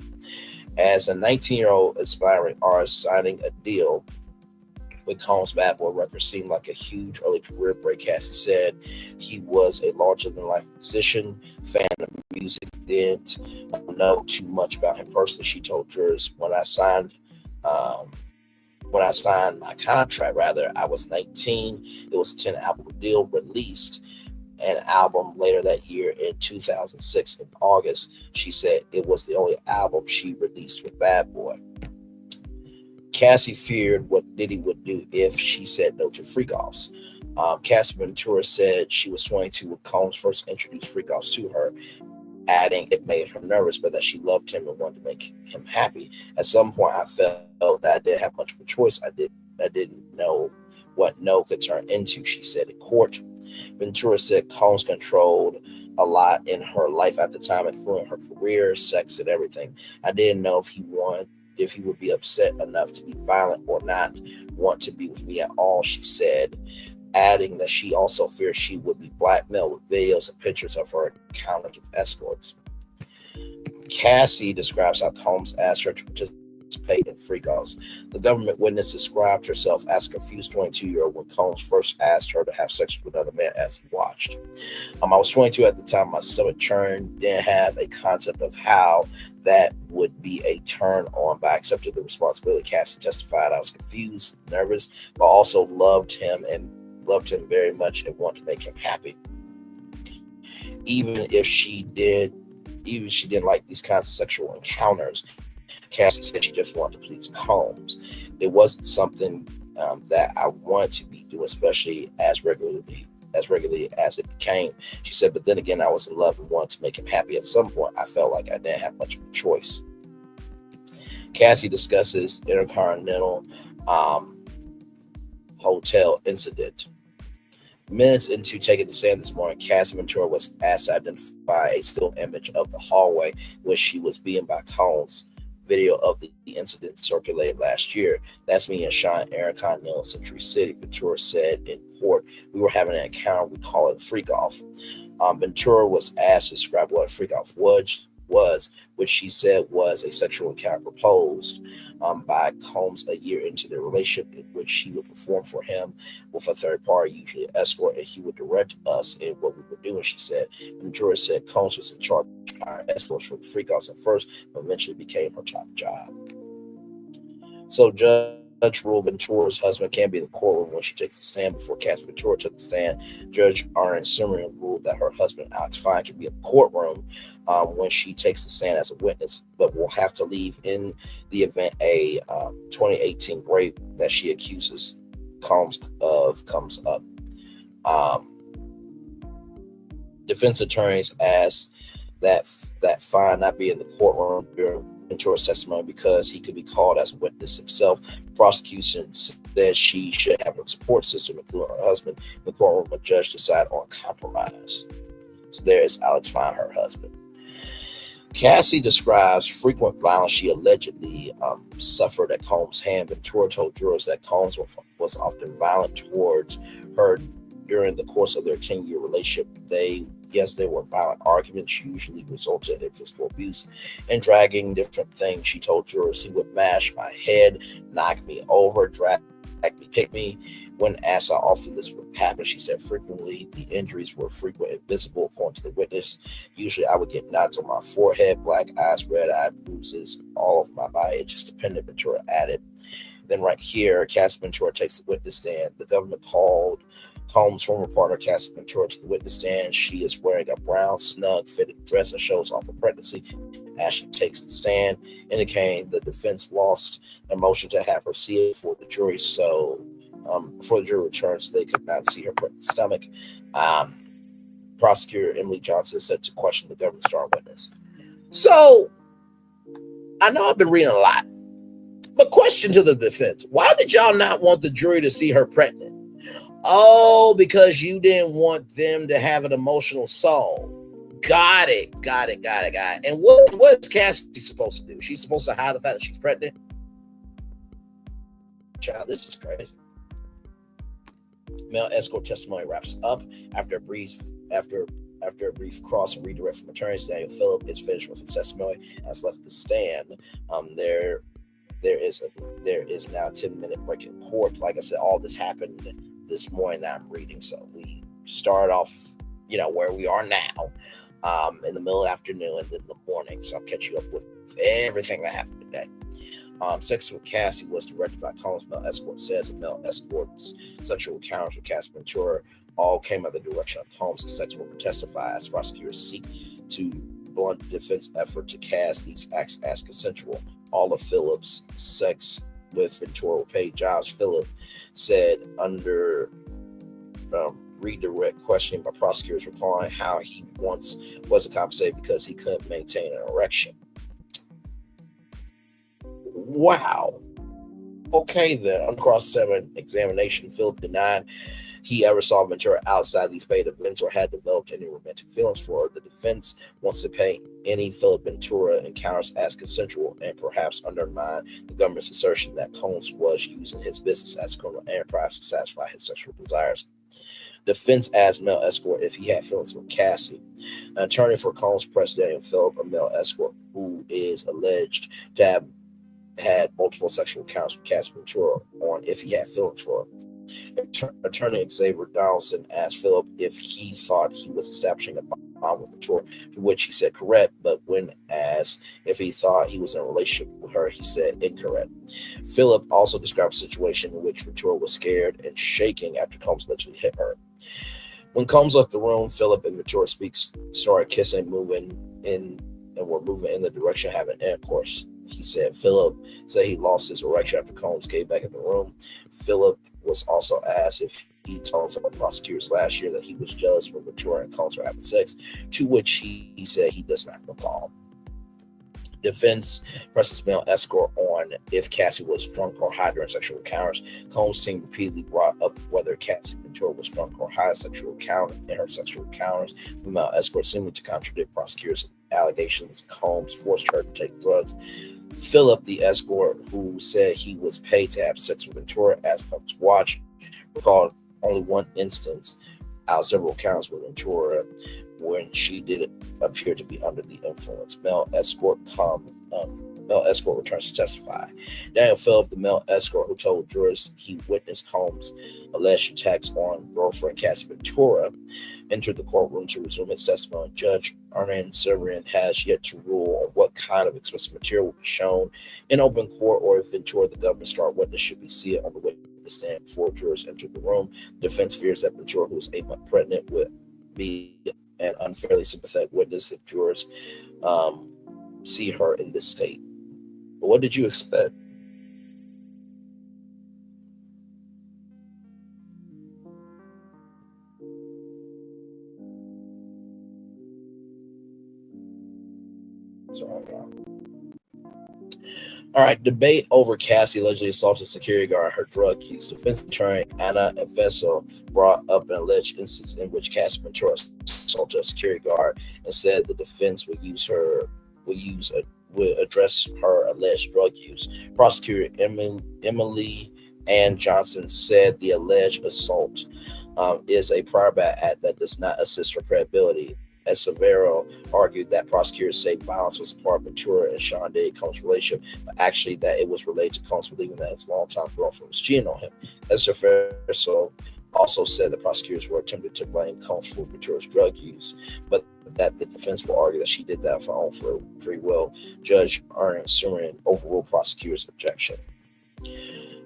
As a 19-year-old aspiring artist, signing a deal with Combs' Bad Boy record seemed like a huge early career break. Cassie said he was a larger-than-life musician, fan of music, didn't know too much about him personally. She told jurors, when I signed my contract, I was 19. It was a 10-album deal, released an album later that year in 2006 in August. She said it was the only album she released with Bad Boy. Cassie feared what Diddy would do if she said no to freak-offs. Cassie Ventura said she was 22 when Combs first introduced freak-offs to her, adding it made her nervous, but that she loved him and wanted to make him happy. At some point, I felt that I didn't have much of a choice. I didn't know what no could turn into, she said in court. Ventura said Combs controlled a lot in her life at the time, including her career, sex, and everything. I didn't know if he would be upset enough to be violent or not want to be with me at all, she said, adding that she also feared she would be blackmailed with videos and pictures of her encounters with escorts. Cassie describes how Combs asked her to participate in freak-offs. The government witness described herself as a confused 22-year-old when Combs first asked her to have sex with another man as he watched. I was 22 at the time. My stomach churned, didn't have a concept of how that would be a turn on, but I accepted the responsibility. Cassie testified, I was confused, nervous, but also loved him very much and wanted to make him happy. Even she didn't like these kinds of sexual encounters, Cassie said she just wanted to please Combs. It wasn't something that I wanted to be doing, especially as regularly as it became. She said, but then again, I was in love and wanted to make him happy. At some point, I felt like I didn't have much of a choice. Cassie discusses the Intercontinental Hotel incident. Minutes into taking the stand this morning, Cassie Ventura was asked to identify a still image of the hallway where she was being by Combs. Video of the incident circulated last year. That's me and Sean Intercontinental Century City. Ventura said in court, we were having an encounter. We call it a freak-off. Ventura was asked to describe what a freak-off was, which she said was a sexual encounter proposed by Combs a year into their relationship, in which she would perform for him with a third party, usually an escort, and he would direct us in what we were doing, she said. Ventura said Combs was in charge of our escorts for the freak-offs at first, but eventually became her top job. So Judge ruled Ventura's husband can't be in the courtroom when she takes the stand. Before Cassie Ventura took the stand, Judge Aaron Sumerian ruled that her husband, Alex Fine, can be in the courtroom when she takes the stand as a witness, but will have to leave in the event a 2018 rape that she accuses Combs of comes up. Defense attorneys asked that Fine not be in the courtroom during Ventura's testimony because he could be called as a witness himself. The prosecution said she should have a support system, including her husband. In the courtroom, a judge decided on compromise. So there is Alex Fine, her husband. Cassie describes frequent violence she allegedly suffered at Combs' hand. Ventura told jurors that Combs was often violent towards her during the course of their 10-year relationship. They Yes, there were violent arguments, usually resulted in physical abuse and dragging different things. She told jurors he would mash my head, knock me over, drag me, kick me. When asked how often this would happen, she said frequently. The injuries were frequent and visible, according to the witness. Usually I would get knots on my forehead, black eyes, red eye, bruises, all over my body. It just depended, Ventura added. Then right here, Cassie Ventura takes the witness stand. The government called Combs' former partner, Cassie Ventura, to the witness stand. She is wearing a brown, snug fitted dress and shows off her pregnancy as she takes the stand, indicating the defense lost their motion to have her see it for the jury. So before the jury returns, they could not see her pregnant stomach. Prosecutor Emily Johnson said to question the government's star witness. So I know I've been reading a lot, but question to the defense: why did y'all not want the jury to see her pregnant? Oh, because you didn't want them to have an emotional soul. Got it. And what's Cassie supposed to do? She's supposed to hide the fact that she's pregnant? Child, this is crazy. Male escort testimony wraps up after a brief cross and redirect from attorneys. Daniel Phillip is finished with his testimony and has left the stand. There is now a 10-minute break in court. Like I said, all this happened this morning that I'm reading. So we start off, where we are now, in the middle of the afternoon and then the morning. So I'll catch you up with everything that happened today. Sex with Cassie was directed by Combs. Male escort says that male escort's sexual encounters with Cassie Ventura all came under the direction of Combs. The sex worker testified as prosecutors seek to blunt the defense effort to cast these acts as consensual. All of Phillip's sex with Ventura were paid jobs. Phillip said under redirect questioning by prosecutors, replying how he once wasn't compensated because he couldn't maintain an erection. Wow. Okay, then. On cross-examination, Phillip denied he ever saw Ventura outside these paid events or had developed any romantic feelings for her. The defense wants to paint any Phillip Ventura encounters as consensual and perhaps undermine the government's assertion that Combs was using his business as a criminal enterprise to satisfy his sexual desires. Defense asked male escort if he had feelings with Cassie. An attorney for Combs pressed Daniel Phillip, a male escort who is alleged to have had multiple sexual encounters with Cassie Ventura, on if he had feelings for her. Attorney Xavier Donaldson asked Phillip if he thought he was establishing a bond with Ventura, to which he said correct, but when asked if he thought he was in a relationship with her, he said incorrect. Phillip also described a situation in which Ventura was scared and shaking after Combs allegedly hit her. When Combs left the room, Phillip and Ventura started kissing, were moving in the direction of having intercourse. He said Phillip said he lost his erection after Combs came back in the room. Phillip was also asked if he told fellow prosecutors last year that he was jealous when Ventura and Combs were having sex, to which he said he does not recall. Defense presses male escort on if Cassie was drunk or high during sexual encounters. Combs' team repeatedly brought up whether Cassie Ventura was drunk or high in her sexual encounters. The male escort seeming to contradict prosecutors' allegations. Combs forced her to take drugs. Phillip, the escort, who said he was paid to have sex with Ventura as Combs watched, recalled only one instance out of several accounts with Ventura when she did appear to be under the influence. Male escort returns to testify. Daniel Phillip, the male escort who told jurors he witnessed Combs' alleged attacks on girlfriend Cassie Ventura, entered the courtroom to resume its testimony. Judge Arnon Severian has yet to rule on what kind of explicit material will be shown in open court or if Ventura, the government's star witness, should be seated on the witness stand before jurors enter the room. The defense fears that Ventura, who is 8 months pregnant, would be an unfairly sympathetic witness if jurors see her in this state. But what did you expect? All right, debate over Cassie allegedly assaulted security guard, her drug use. Defense attorney Anna Efeso brought up an alleged instance in which Cassie Ventura assaulted a security guard and said the defense would address her alleged drug use. Prosecutor Emily Ann Johnson said the alleged assault is a prior bad act that does not assist her credibility. As Severo argued that prosecutors say violence was a part of Ventura and Sean Diddy Combs' relationship, but actually that it was related to Combs believing that his longtime girlfriend was cheating on him. As Severo also said the prosecutors were attempting to blame Combs for Ventura's drug use, but that the defense will argue that she did that for her own free will. Judge Ernest Surin overruled prosecutors' objection.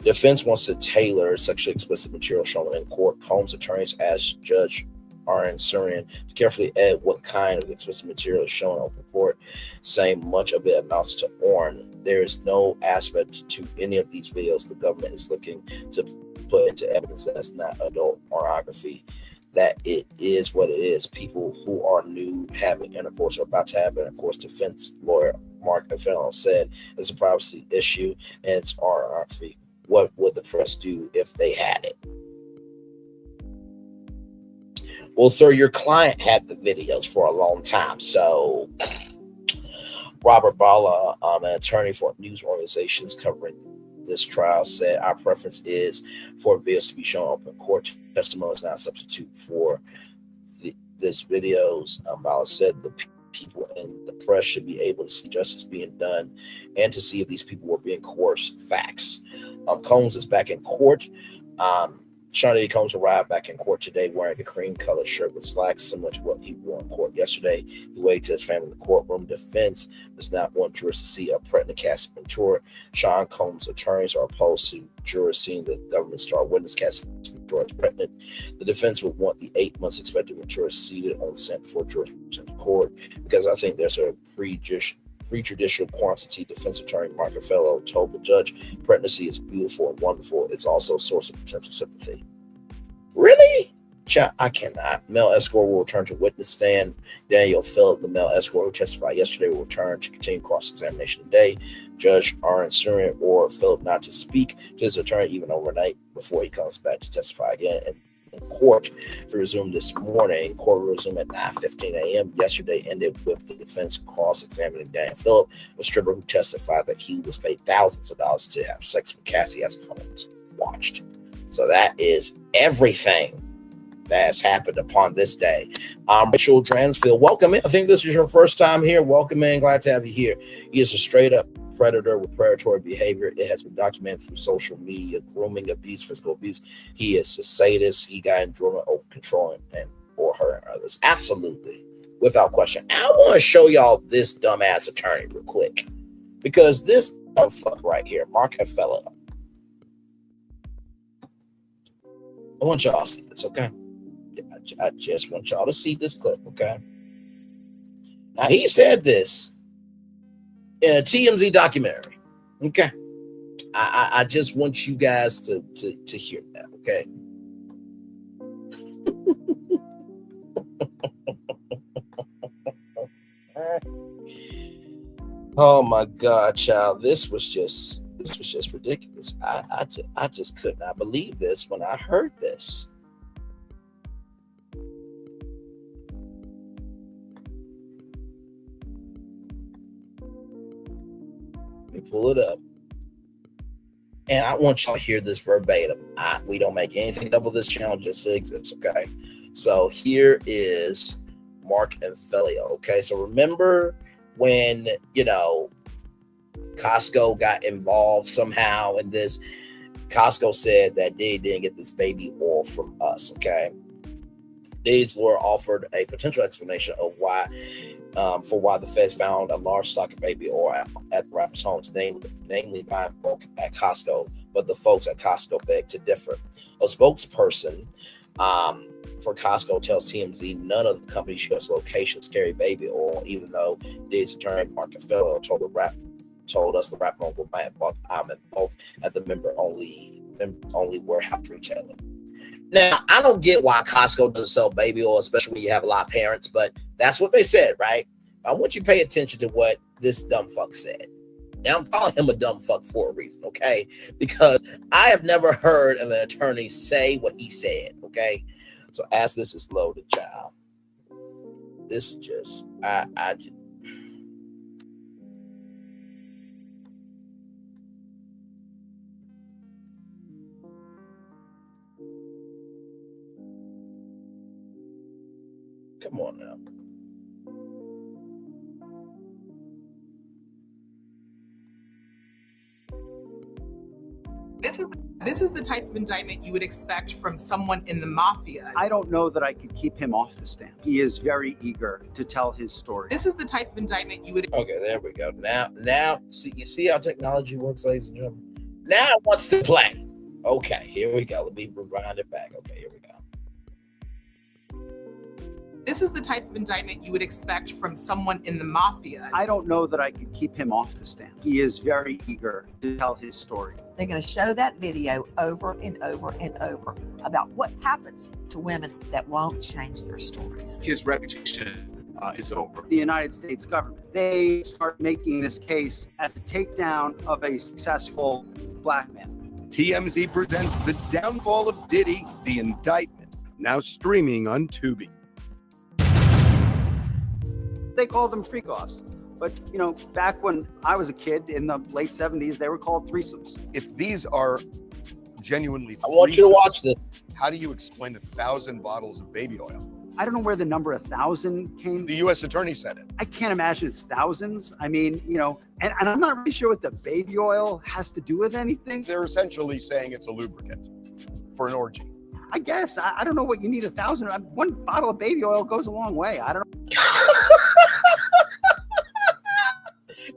Defense wants to tailor sexually explicit material shown in court. Combs' attorneys asked Judge Ernest Surin to carefully edit what kind of explicit material is shown in open court, saying much of it amounts to porn. There is no aspect to any of these videos the government is looking to put into evidence that it's not adult pornography, that it is what it is. People who are new having intercourse or about to have intercourse, defense lawyer Mark Fellow said it's a privacy issue and it's pornography. What would the press do if they had it? Well, sir, your client had the videos for a long time. So Robert Bala, an attorney for news organizations covering this trial, said our preference is for videos to be shown open court. Testimony is not a substitute for this videos. Bala said the people in the press should be able to see justice being done and to see if these people were being coerced. Facts. Combs is back in court. Sean Diddy Combs arrived back in court today wearing a cream-colored shirt with slacks, similar to what he wore in court yesterday. He waved to his family in the courtroom. Defense does not want jurors to see a pregnant Cassie Ventura. Sean Combs' attorneys are opposed to jurors seeing the government star witness Cassie Ventura is pregnant. The defense would want the 8 months expected Ventura seated on the stand before jurors enter court, because I think there's a prejudicial quantity. Defense attorney Mark Fellow told the judge, pregnancy is beautiful and wonderful. It's also a source of potential sympathy. Really? I cannot. Male escort will return to witness stand. Daniel Phillip, the male escort who testified yesterday, will return to continue cross-examination today. Judge Ernest Surin ordered Phillip not to speak to his attorney even overnight before he comes back to testify again. And court resumed this morning. Court resumed at 9:15 a.m. Yesterday ended with the defense cross-examining Daniel Phillip, a stripper who testified that he was paid thousands of dollars to have sex with Cassie as Combs watched. So that is everything that has happened upon this day. Rachel Dransfield, welcome in. I think this is your first time here. Welcome in. Glad to have you here. He is a straight-up predator with predatory behavior. It has been documented through social media, grooming, abuse, physical abuse. He is a sadist. He got enjoyment over controlling and or hurting others. Absolutely. Without question. I want to show y'all this dumbass attorney real quick, because this dumb fuck right here, Mark Fellow. I want y'all to see this, okay? I just want y'all to see this clip, okay? Now, he said this in a TMZ documentary, okay? I just want you guys to hear that, okay? Oh my God, child! This was just ridiculous. I just could not believe this when I heard this. Let me pull it up. And I want y'all to hear this verbatim. We don't make anything up with this channel, just to exist, okay? So here is Mark and Felio, okay? So remember when, Costco got involved somehow in this? Costco said that Diddy didn't get this baby oil from us, okay? Diddy's lawyer offered a potential explanation of why the feds found a large stock of baby oil at the rapper's homes, namely by folk at Costco, but the folks at Costco begged to differ. A spokesperson for Costco tells TMZ none of the company's U.S. locations carry baby oil, even though Diddy's attorney Mark Fellow told us the rapper will buy it bulk at the member-only warehouse retailer. Now, I don't get why Costco doesn't sell baby oil, especially when you have a lot of parents, but that's what they said, right? I want you to pay attention to what this dumb fuck said. Now, I'm calling him a dumb fuck for a reason, okay? Because I have never heard of an attorney say what he said, okay? So as this is loaded, child, this is just, I just, Come on now. This is the type of indictment you would expect from someone in the mafia. I don't know that I could keep him off the stand. He is very eager to tell his story. This is the type of indictment you would. Okay, there we go. Now, see, you see how technology works, ladies and gentlemen. Now it wants to play. Okay, here we go. Let me rewind it back. Okay, here we go. This is the type of indictment you would expect from someone in the mafia. I don't know that I could keep him off the stand. He is very eager to tell his story. They're going to show that video over and over and over about what happens to women that won't change their stories. His reputation is over. The United States government, they start making this case as a takedown of a successful black man. TMZ presents The Downfall of Diddy, The Indictment, now streaming on Tubi. They call them freak-offs. But, you know, back when I was a kid in the late 70s, they were called threesomes. If these are genuinely I want you to watch this. How do you explain 1,000 bottles of baby oil? I don't know where the number 1,000 came. The U.S. Attorney said it. I can't imagine it's thousands. I mean, you know, and I'm not really sure what the baby oil has to do with anything. They're essentially saying it's a lubricant for an orgy. I guess. I don't know what you need 1,000. One bottle of baby oil goes a long way. I don't know.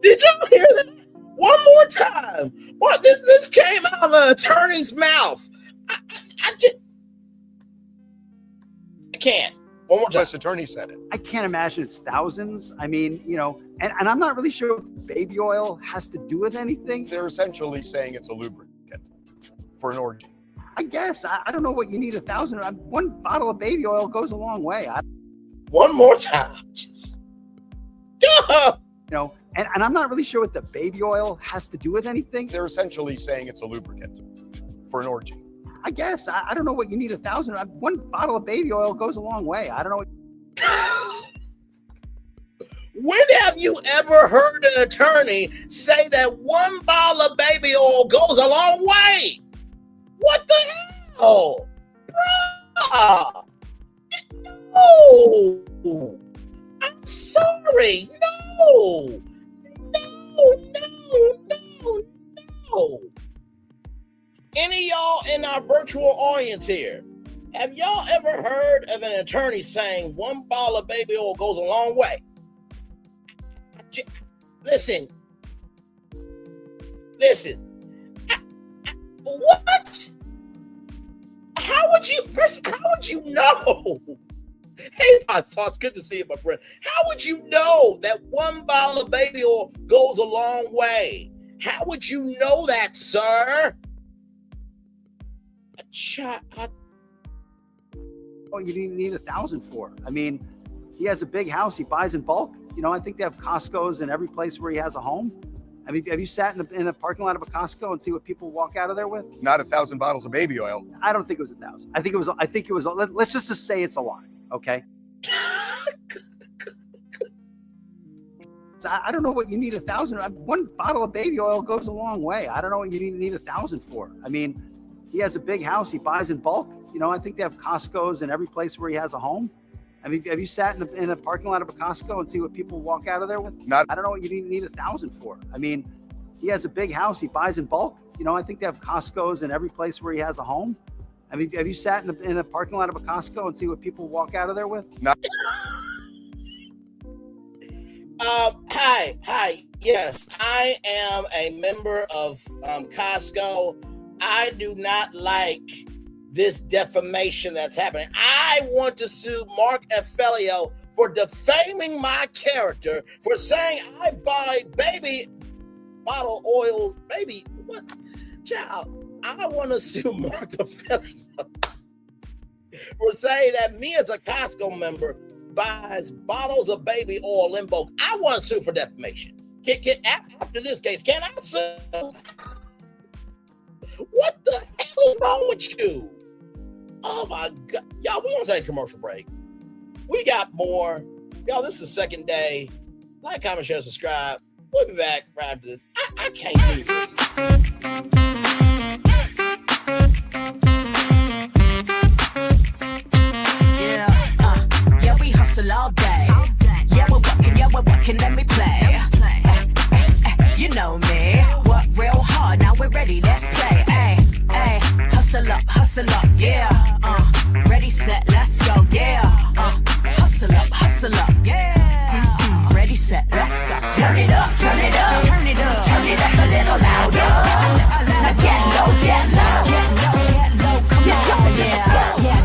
Did y'all hear that? One more time. What? This came out of the attorney's mouth. I can't. One more time. U.S. Attorney said it. I can't imagine it's thousands. I mean, you know, and I'm not really sure what baby oil has to do with anything. They're essentially saying it's a lubricant for an orgy. I guess. I don't know what you need 1,000. One bottle of baby oil goes a long way. One more time. Just... You know, and I'm not really sure what the baby oil has to do with anything. They're essentially saying it's a lubricant for an orgy. I guess. I don't know what you need 1,000. One bottle of baby oil goes a long way. I don't know. When have you ever heard an attorney say that one bottle of baby oil goes a long way? What the hell? Bruh. No. I'm sorry. No. Any of y'all in our virtual audience here, have y'all ever heard of an attorney saying one bottle of baby oil goes a long way? Listen. What? How would you know? Hey, my thoughts. Good to see you, my friend. How would you know that one bottle of baby oil goes a long way? How would you know that, sir? Oh, you didn't need 1,000 for. I mean, he has a big house. He buys in bulk. You know, I think they have Costco's in every place where he has a home. I mean, have you sat in a parking lot of a Costco and see what people walk out of there with? Not 1,000 bottles of baby oil. I don't think it was 1,000. I think it was. Let's just say it's a lot. Okay. So I don't know what you need 1,000. One bottle of baby oil goes a long way. I don't know what you need 1,000 for. I mean, he has a big house. He buys in bulk. You know, I think they have Costco's in every place where he has a home. I mean, have you sat in a parking lot of a Costco and see what people walk out of there with? I don't know what you need 1,000 for. I mean, he has a big house. He buys in bulk. You know, I think they have Costco's in every place where he has a home. I mean, have you sat in a parking lot of a Costco and see what people walk out of there with? Hi. Yes, I am a member of Costco. I do not like this defamation that's happening. I want to sue Mark Effelio for defaming my character, for saying I buy baby bottle oil, baby, what? Child, I want to sue Mark Effelio for saying that me as a Costco member buys bottles of baby oil in bulk. I want to sue for defamation. After this case, can I sue? What the hell is wrong with you? Oh my God. Y'all, we're going to take a commercial break. We got more. Y'all, this is the second day. Like, comment, share, subscribe. We'll be back right after this. I can't do this. Yeah, we hustle working, let me play. You know me, work real hard, now we're ready, let's play. Ay, hustle up, yeah. Ready, set, let's go, yeah. Hustle up, yeah. Ready, set, let's go. Turn it up, turn it up, turn it up, turn it up a little louder. Now get low, come on, yeah,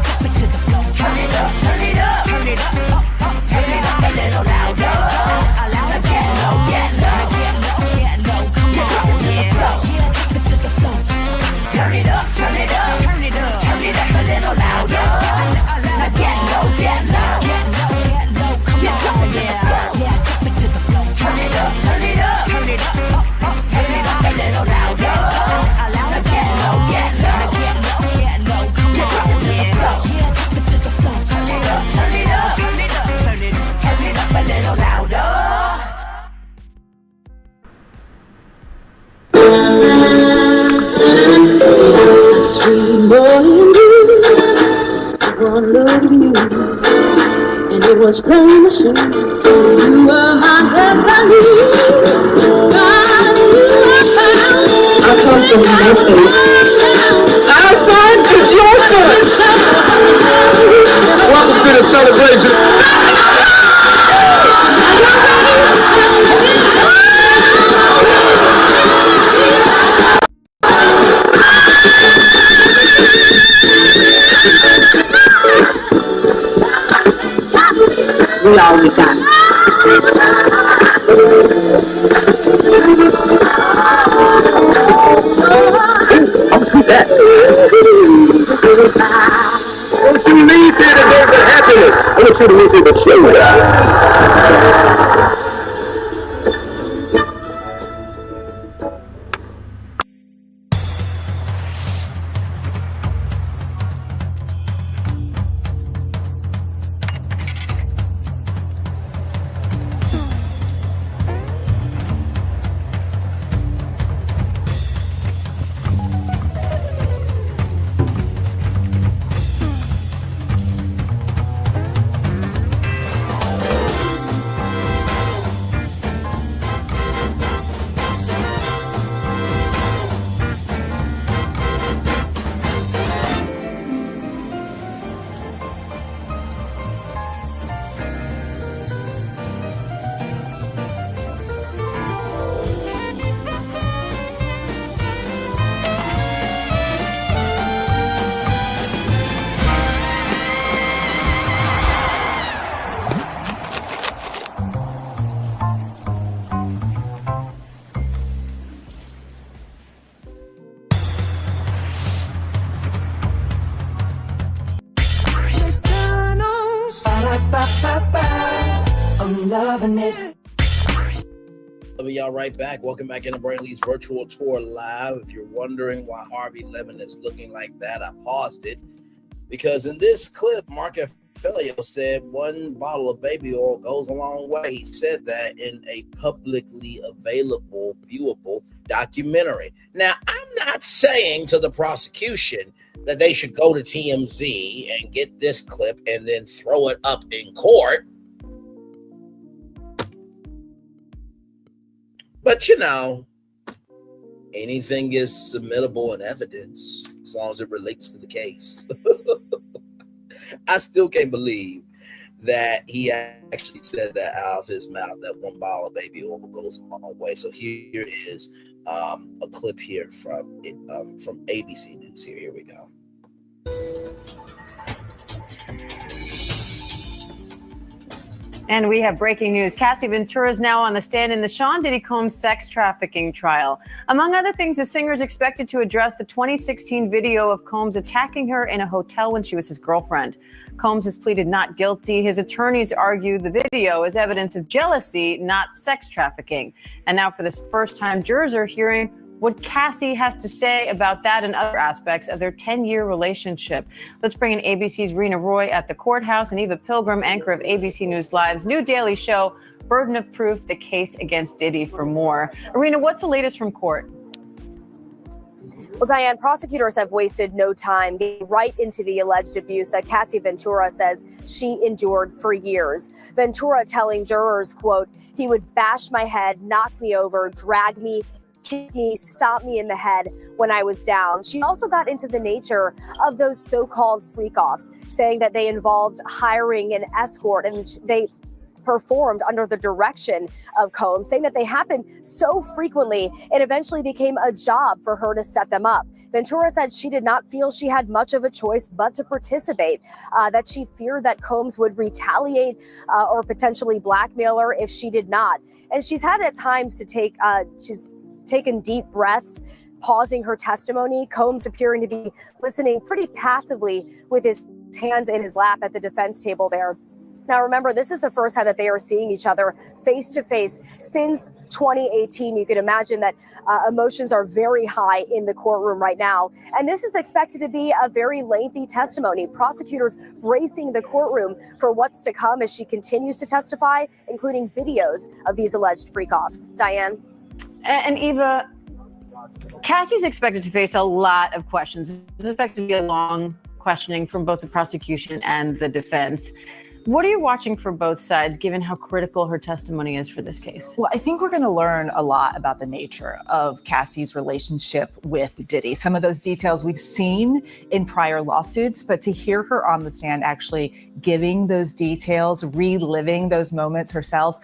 drop it to the floor. Turn it up, turn it up, turn it up, turn it up a little louder. Now get low, come on, yeah, drop it to the floor. Turn it up, turn it up, turn it up, turn it up a little louder. Now get low, come on, yeah, drop it to the floor. Turn it up, turn it up, turn it up, turn it up a little louder. Now get low, come on, yeah, drop it to the floor. Turn it up, turn it up, turn it up, turn it up a little louder. Sweet morning dew, one look at you, and it was plain to see you were my destiny. God, you were found. I come from nothing. Our son is your son. Welcome to the celebration. We all we got. I'll do that. Don't you leave here today with happiness. I want you to leave here with shame. I'm loving it. Y'all right back. Welcome back into Braylon's virtual tour live. If you're wondering why Harvey Lemon is looking like that, I paused it because in this clip, Mark Felio said one bottle of baby oil goes a long way. He said that in a publicly available, viewable documentary. Now, I'm not saying to the prosecution that they should go to TMZ and get this clip and then throw it up in court. But, you know, anything is submittable in evidence as long as it relates to the case. I still can't believe that he actually said that out of his mouth, that one bottle of baby oil goes a long way. So here is a clip here from ABC News. Here we go. And we have breaking news. Cassie Ventura is now on the stand in the Sean Diddy Combs sex trafficking trial. Among other things, the singer is expected to address the 2016 video of Combs attacking her in a hotel when she was his girlfriend. Combs has pleaded not guilty. His attorneys argue the video is evidence of jealousy, not sex trafficking. And now for this first-time jurors are hearing what Cassie has to say about that and other aspects of their 10-year relationship. Let's bring in ABC's Rena Roy at the courthouse and Eva Pilgrim, anchor of ABC News Live's new daily show, Burden of Proof, the case against Diddy, for more. Rena, what's the latest from court? Well, Diane, prosecutors have wasted no time getting right into the alleged abuse that Cassie Ventura says she endured for years. Ventura telling jurors, quote, "He would bash my head, knock me over, drag me, kick me, stomp me in the head when I was down." She also got into the nature of those so-called freak-offs, saying that they involved hiring an escort and they performed under the direction of Combs, saying that they happened so frequently it eventually became a job for her to set them up. Ventura said she did not feel she had much of a choice but to participate, that she feared that Combs would retaliate or potentially blackmail her if she did not. And she's had at times to she's taken deep breaths, pausing her testimony, Combs appearing to be listening pretty passively with his hands in his lap at the defense table there. Now, remember, this is the first time that they are seeing each other face to face since 2018. You can imagine that emotions are very high in the courtroom right now. And this is expected to be a very lengthy testimony. Prosecutors bracing the courtroom for what's to come as she continues to testify, including videos of these alleged freak-offs. Diane? And Eva, Cassie's expected to face a lot of questions. It's expected to be a long questioning from both the prosecution and the defense. What are you watching for both sides, given how critical her testimony is for this case? Well, I think we're going to learn a lot about the nature of Cassie's relationship with Diddy. Some of those details we've seen in prior lawsuits, but to hear her on the stand actually giving those details, reliving those moments herself.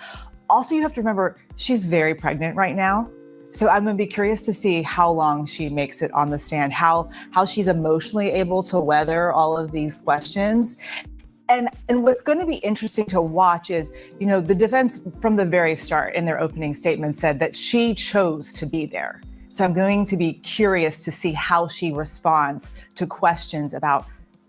Also, you have to remember, she's very pregnant right now. So I'm going to be curious to see how long she makes it on the stand, how she's emotionally able to weather all of these questions. And what's going to be interesting to watch is, you know, the defense from the very start in their opening statement said that she chose to be there. So I'm going to be curious to see how she responds to questions about,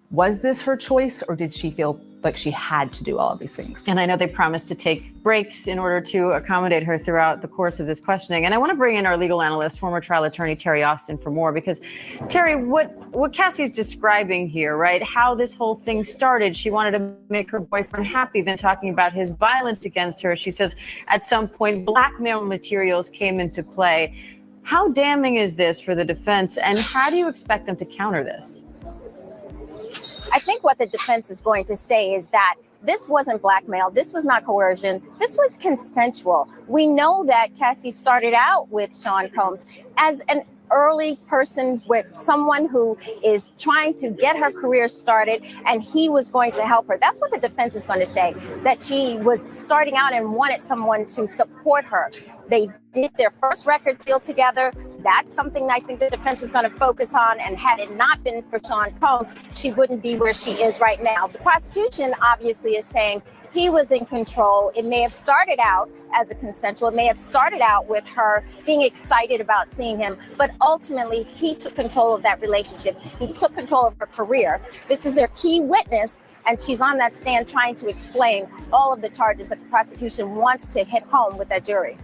was this her choice or did she feel like she had to do all of these things? And I know they promised to take breaks in order to accommodate her throughout the course of this questioning. And I want to bring in our legal analyst, former trial attorney Terry Austin, for more, because Terry, what Cassie's describing here, right? How this whole thing started. She wanted to make her boyfriend happy, then talking about his violence against her. She says at some point blackmail materials came into play. How damning is this for the defense, and how do you expect them to counter this? I think what the defense is going to say is that this wasn't blackmail. This was not coercion. This was consensual. We know that Cassie started out with Sean Combs as an early person, with someone who is trying to get her career started, and he was going to help her. That's what the defense is going to say, that she was starting out and wanted someone to support her. They did their first record deal together. That's something I think the defense is going to focus on. And had it not been for Sean Combs, she wouldn't be where she is right now. The prosecution obviously is saying he was in control. It may have started out as a consensual. It may have started out with her being excited about seeing him, but ultimately he took control of that relationship. He took control of her career. This is their key witness, and she's on that stand trying to explain all of the charges that the prosecution wants to hit home with that jury.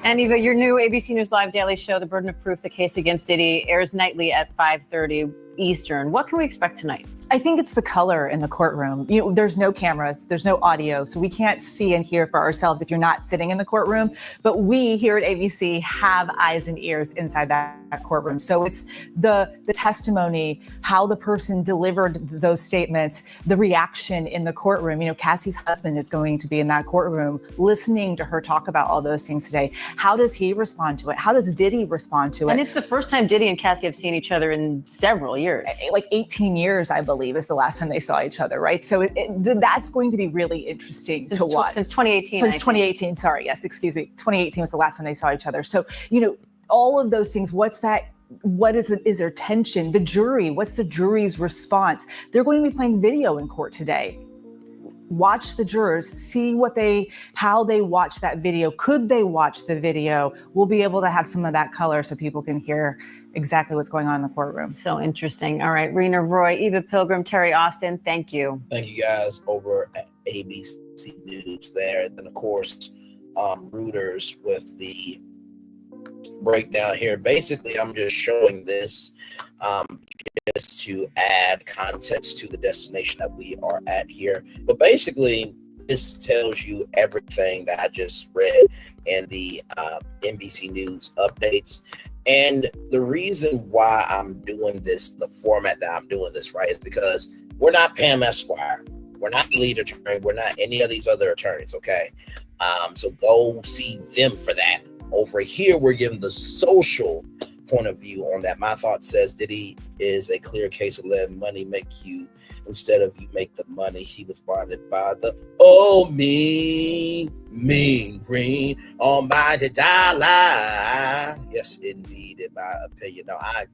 And Eva, your new ABC News Live daily show, The Burden of Proof, The Case Against Diddy, airs nightly at 5:30 Eastern. What can we expect tonight? I think it's the color in the courtroom. You know, there's no cameras, there's no audio, so we can't see and hear for ourselves if you're not sitting in the courtroom. But we here at ABC have eyes and ears inside that courtroom. So it's the testimony, how the person delivered those statements, the reaction in the courtroom. You know, Cassie's husband is going to be in that courtroom listening to her talk about all those things today. How does he respond to it? How does Diddy respond to it? And it's the first time Diddy and Cassie have seen each other in several years. Like 18 years, I believe, is the last time they saw each other, right? So that's going to be really interesting to watch. Since 2018. Since 2018, sorry, yes, excuse me. 2018 was the last time they saw each other. So, you know, all of those things, what is there tension? The jury, what's the jury's response? They're going to be playing video in court today. Watch the jurors, see how they watch that video. Could they watch the video? We'll be able to have some of that color so people can hear exactly what's going on in the courtroom. So interesting. All right, Rena Roy, Eva Pilgrim, Terry Austin, thank you. Thank you guys over at ABC News there. And then, of course, Reuters with the breakdown here. Basically, I'm just showing this just to add context to the destination that we are at here. But basically, this tells you everything that I just read in the NBC News updates. And the reason why I'm doing this, the format that I'm doing this, right, is because we're not Pam Esquire. We're not the lead attorney. We're not any of these other attorneys, okay? So go see them for that. Over here, we're giving the social point of view on that. My thought says Diddy is a clear case of letting money make you, instead of you make the money. He was bonded by the mean green almighty dollar. Yes, indeed, in my opinion. No, I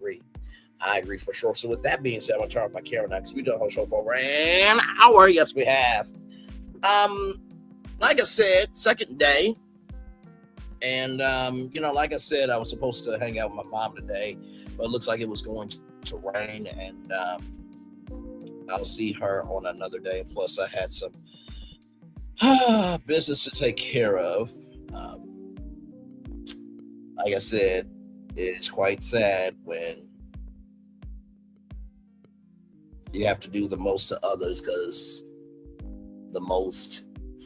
agree for sure. So with that being said, I'm gonna turn off my camera now because we done a whole show for over an hour. Yes, we have. Like I said, second day. And like I said, I was supposed to hang out with my mom today, but it looks like it was going to rain, and I'll see her on another day. Plus, I had some business to take care of. Like I said, it's quite sad when you have to do the most to others because the most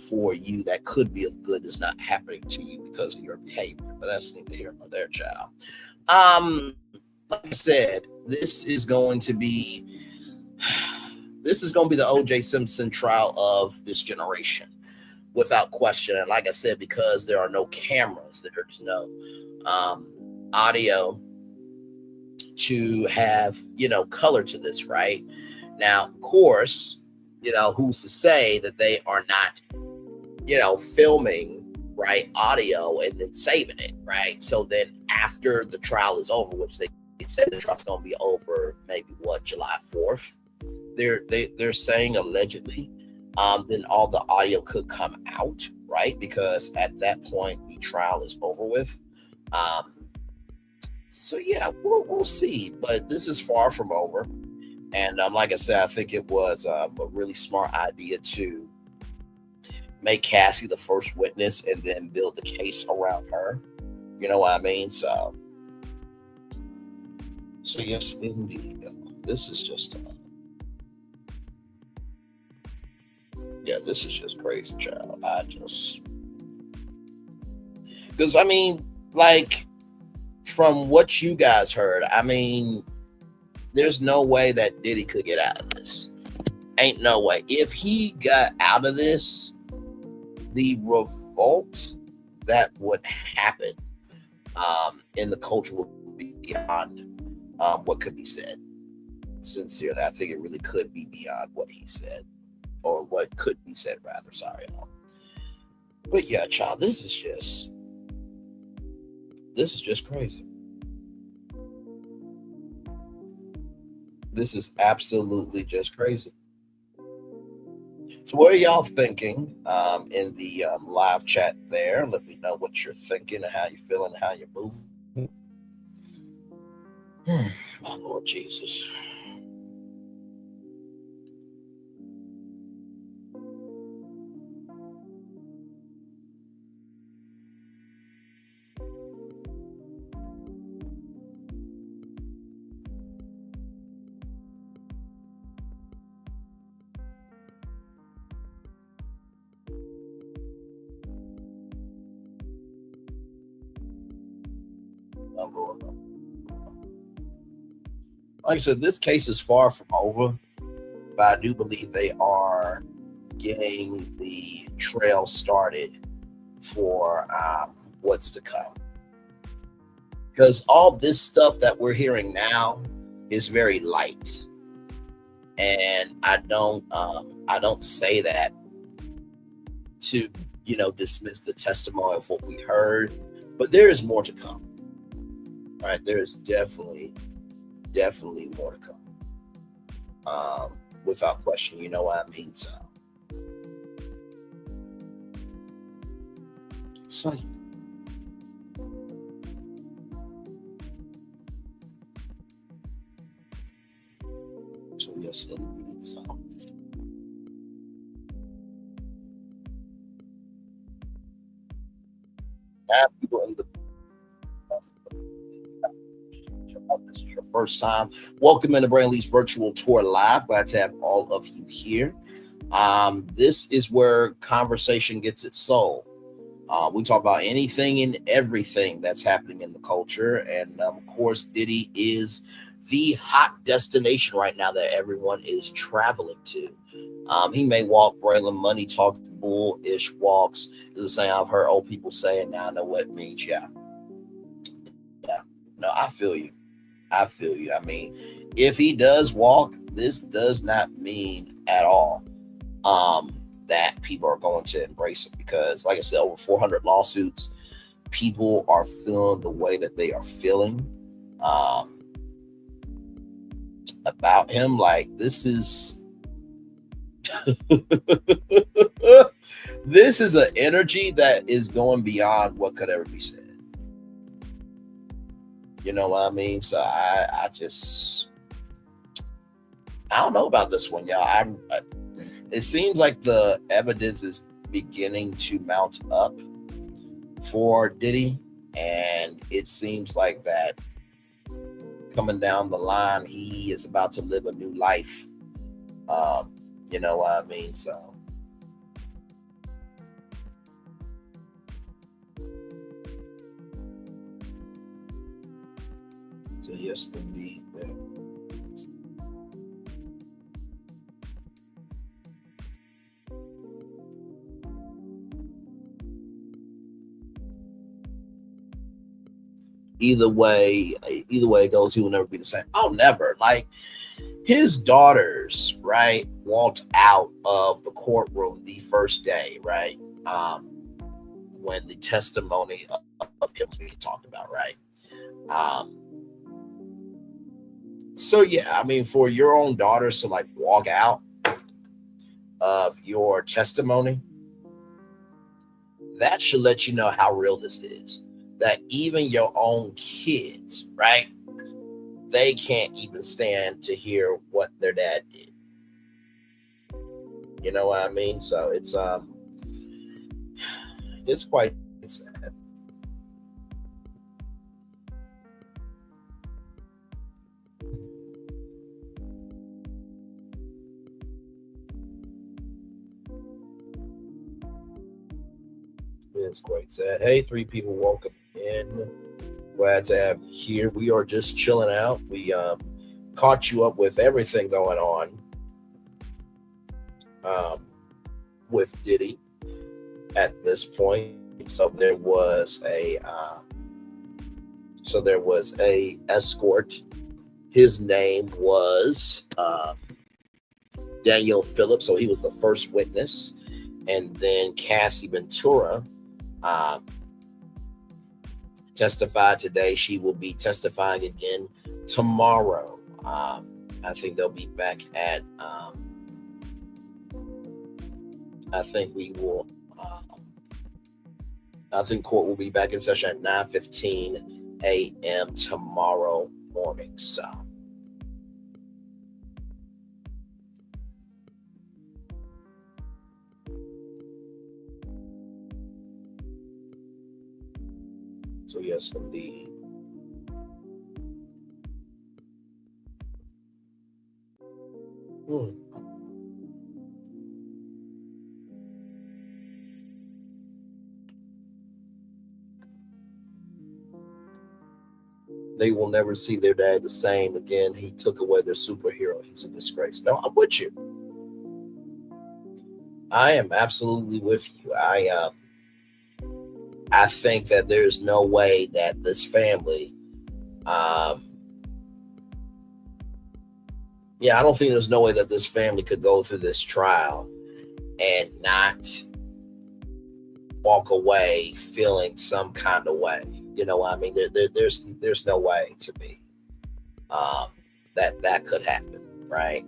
for you that could be of good is not happening to you because of your behavior. But that's neither here nor there, child. Like I said, this is going to be the O.J. Simpson trial of this generation, without question. And like I said, because there are no cameras, there's no audio to have, color to this, right? Now, of course, who's to say that they are not, filming, right, audio and then saving it, right? So then after the trial is over, which they said the trial's going to be over maybe, July 4th, they're saying allegedly, then all the audio could come out, right? Because at that point, the trial is over with. So yeah, we'll see. But this is far from over. And like I said, I think it was a really smart idea to make Cassie the first witness and then build the case around her. You know what I mean? So yes, indeed. This is just, this is just crazy, child. Because from what you guys heard, there's no way that Diddy could get out of this. Ain't no way. If he got out of this, the revolt that would happen in the culture would be beyond what could be said. Sincerely, I think it really could be beyond what he said, or what could be said, rather. Sorry. But yeah, child, this is just crazy. This is absolutely just crazy. So what are y'all thinking in the live chat there? Let me know what you're thinking and how you're feeling and how you're moving. My Lord Jesus. Like I said, this case is far from over, but I do believe they are getting the trail started for what's to come. Because all this stuff that we're hearing now is very light, and I don't say that to dismiss the testimony of what we heard, but there is more to come. Right, there is definitely more to come. Without question, you know what I mean. So yes, indeed. So people in the this is your first time, welcome in the Braylon's virtual tour live. Glad to have all of you here. This is where conversation gets its soul. We talk about anything and everything that's happening in the culture. And of course, Diddy is the hot destination right now that everyone is traveling to. He may walk Braylon money talk bull-ish walks. Is the same I've heard old people saying. Now I know what it means. Yeah. No, I feel you. I mean, if he does walk, this does not mean at all that people are going to embrace it, because like I said, over 400 lawsuits, people are feeling the way that they are feeling about him. Like, this is this is an energy that is going beyond what could ever be said. You know what I mean? So I don't know about this one, y'all. It seems like the evidence is beginning to mount up for Diddy, and it seems like that coming down the line, he is about to live a new life. You know what I mean? So yes, indeed. Yeah. Either way it goes, he will never be the same. Oh, never. Like, his daughters, right, walked out of the courtroom the first day, right, when the testimony of him was being talked about, right. So yeah, I mean, for your own daughters to like walk out of your testimony, that should let you know how real this is. That even your own kids, right, they can't even stand to hear what their dad did. You know what I mean? So it's quite sad. It's quite sad. Hey, 3 people welcome in. Glad to have you here. We are just chilling out. We caught you up with everything going on with Diddy at this point. So there was a escort. His name was Daniel Phillips. So he was the first witness. And then Cassie Ventura testified today. She will be testifying again tomorrow. I think they'll be back at I think court will be back in session at 9:15 a.m. tomorrow morning. So yes, indeed. They will never see their dad the same again. He took away their superhero. He's a disgrace. No, I'm with you. I am absolutely with you. I think that there's no way that this family, I don't think there's no way that this family could go through this trial and not walk away feeling some kind of way. You know what I mean? There's no way to me that could happen, right?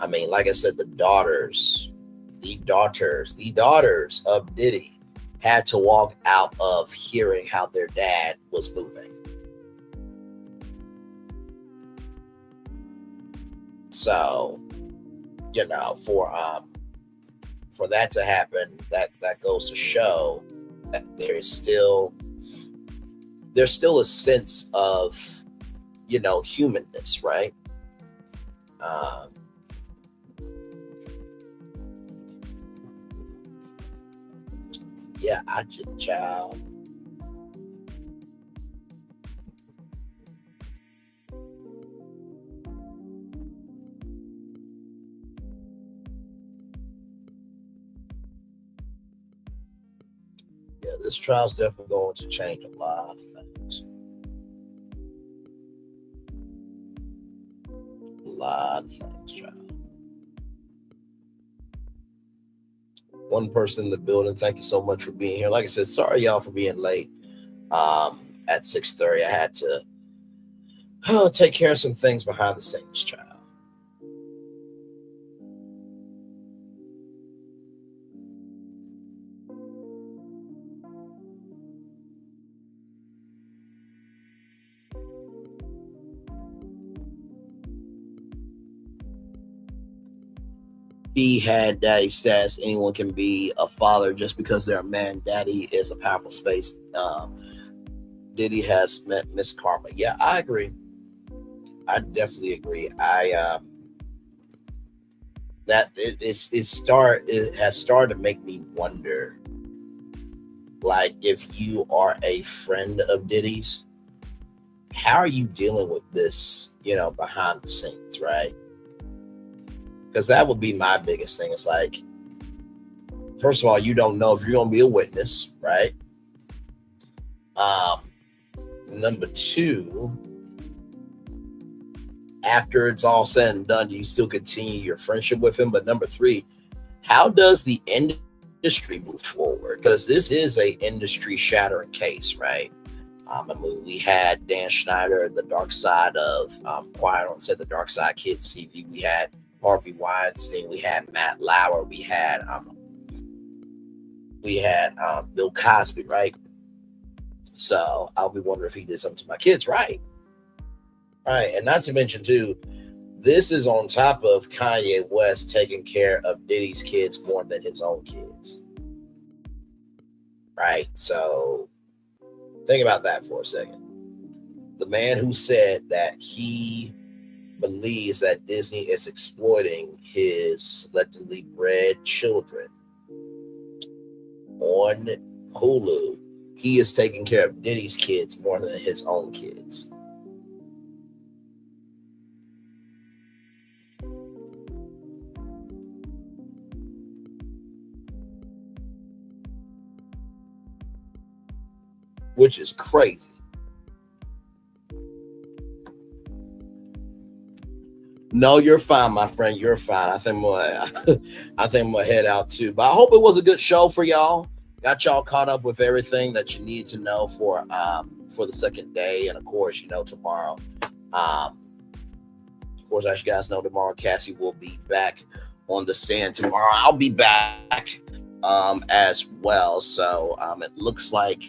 I mean, like I said, the daughters of Diddy had to walk out of hearing how their dad was moving. So, you know, for that to happen, that goes to show that there's still a sense of, you know, humanness, right? Yeah, I just child. Yeah, this trial's definitely going to change a lot of things. A lot of things, child. One person in the building, thank you so much for being here. Like I said, sorry y'all for being late. At 6:30, I had to take care of some things behind the scenes, child. He had daddy status. Anyone can be a father just because they're a man. Daddy is a powerful space. Diddy has met Miss Karma. Yeah, I agree. I definitely agree. It has started to make me wonder, like, if you are a friend of Diddy's, how are you dealing with this, behind the scenes, right? Because that would be my biggest thing. It's like, first of all, you don't know if you're going to be a witness, right? Number two, after it's all said and done, do you still continue your friendship with him? But number three, how does the industry move forward? Because this is a industry shattering case, right? We had Dan Schneider, the dark side of Quiet on Set, the dark side kids TV. We had Harvey Weinstein. We had Matt Lauer. We had Bill Cosby, right? So I'll be wondering if he did something to my kids, right? Right, and not to mention too, this is on top of Kanye West taking care of Diddy's kids more than his own kids. Right, so think about that for a second. The man who said that he believes that Disney is exploiting his selectively bred children on Hulu, he is taking care of Diddy's kids more than his own kids. Which is crazy. No, you're fine, my friend. You're fine. I think I'm gonna head out too. But I hope it was a good show for y'all. Got y'all caught up with everything that you need to know for the second day, and of course, tomorrow. Of course, as you guys know, tomorrow Cassie will be back on the stand. Tomorrow, I'll be back as well. So it looks like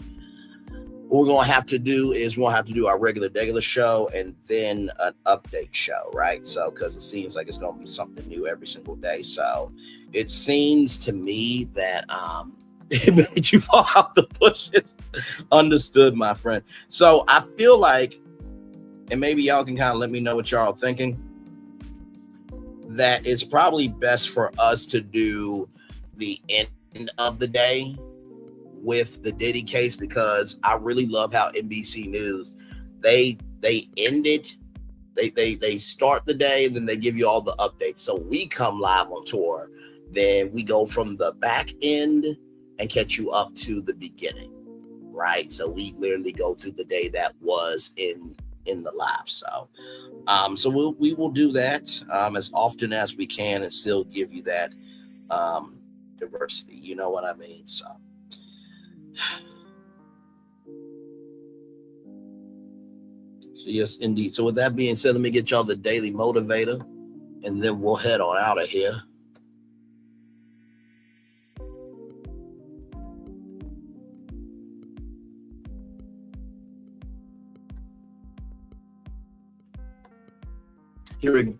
what we're going to have to do is we're going to have to do our regular show and then an update show, right? So, because it seems like it's going to be something new every single day. So, it seems to me that it made you fall out the bushes. Understood, my friend. So, I feel like, and maybe y'all can kind of let me know what y'all are thinking, that it's probably best for us to do the end of the day with the Diddy case, because I really love how NBC News they end it, they start the day and then they give you all the updates. So we come live on tour, then we go from the back end and catch you up to the beginning, right? So we literally go through the day that was in the live. So we will do that as often as we can and still give you that diversity, you know what I mean? So yes, indeed. So with that being said, let me get y'all the Daily Motivator, and then we'll head on out of here.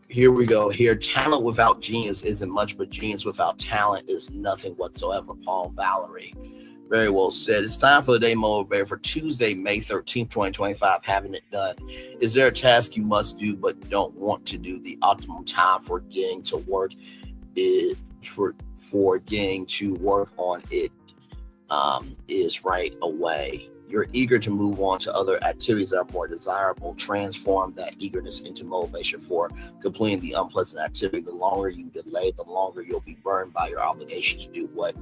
Here we go. Here, talent without genius isn't much, but genius without talent is nothing whatsoever. Paul Valerie. Very well said. It's time for the Day Motivator for Tuesday, May 13th, 2025. Having it done. Is there a task you must do but don't want to do? The optimum time for getting to work is for getting to work on it is right away. You're eager to move on to other activities that are more desirable. Transform that eagerness into motivation for completing the unpleasant activity. The longer you delay, the longer you'll be burned by your obligation to do what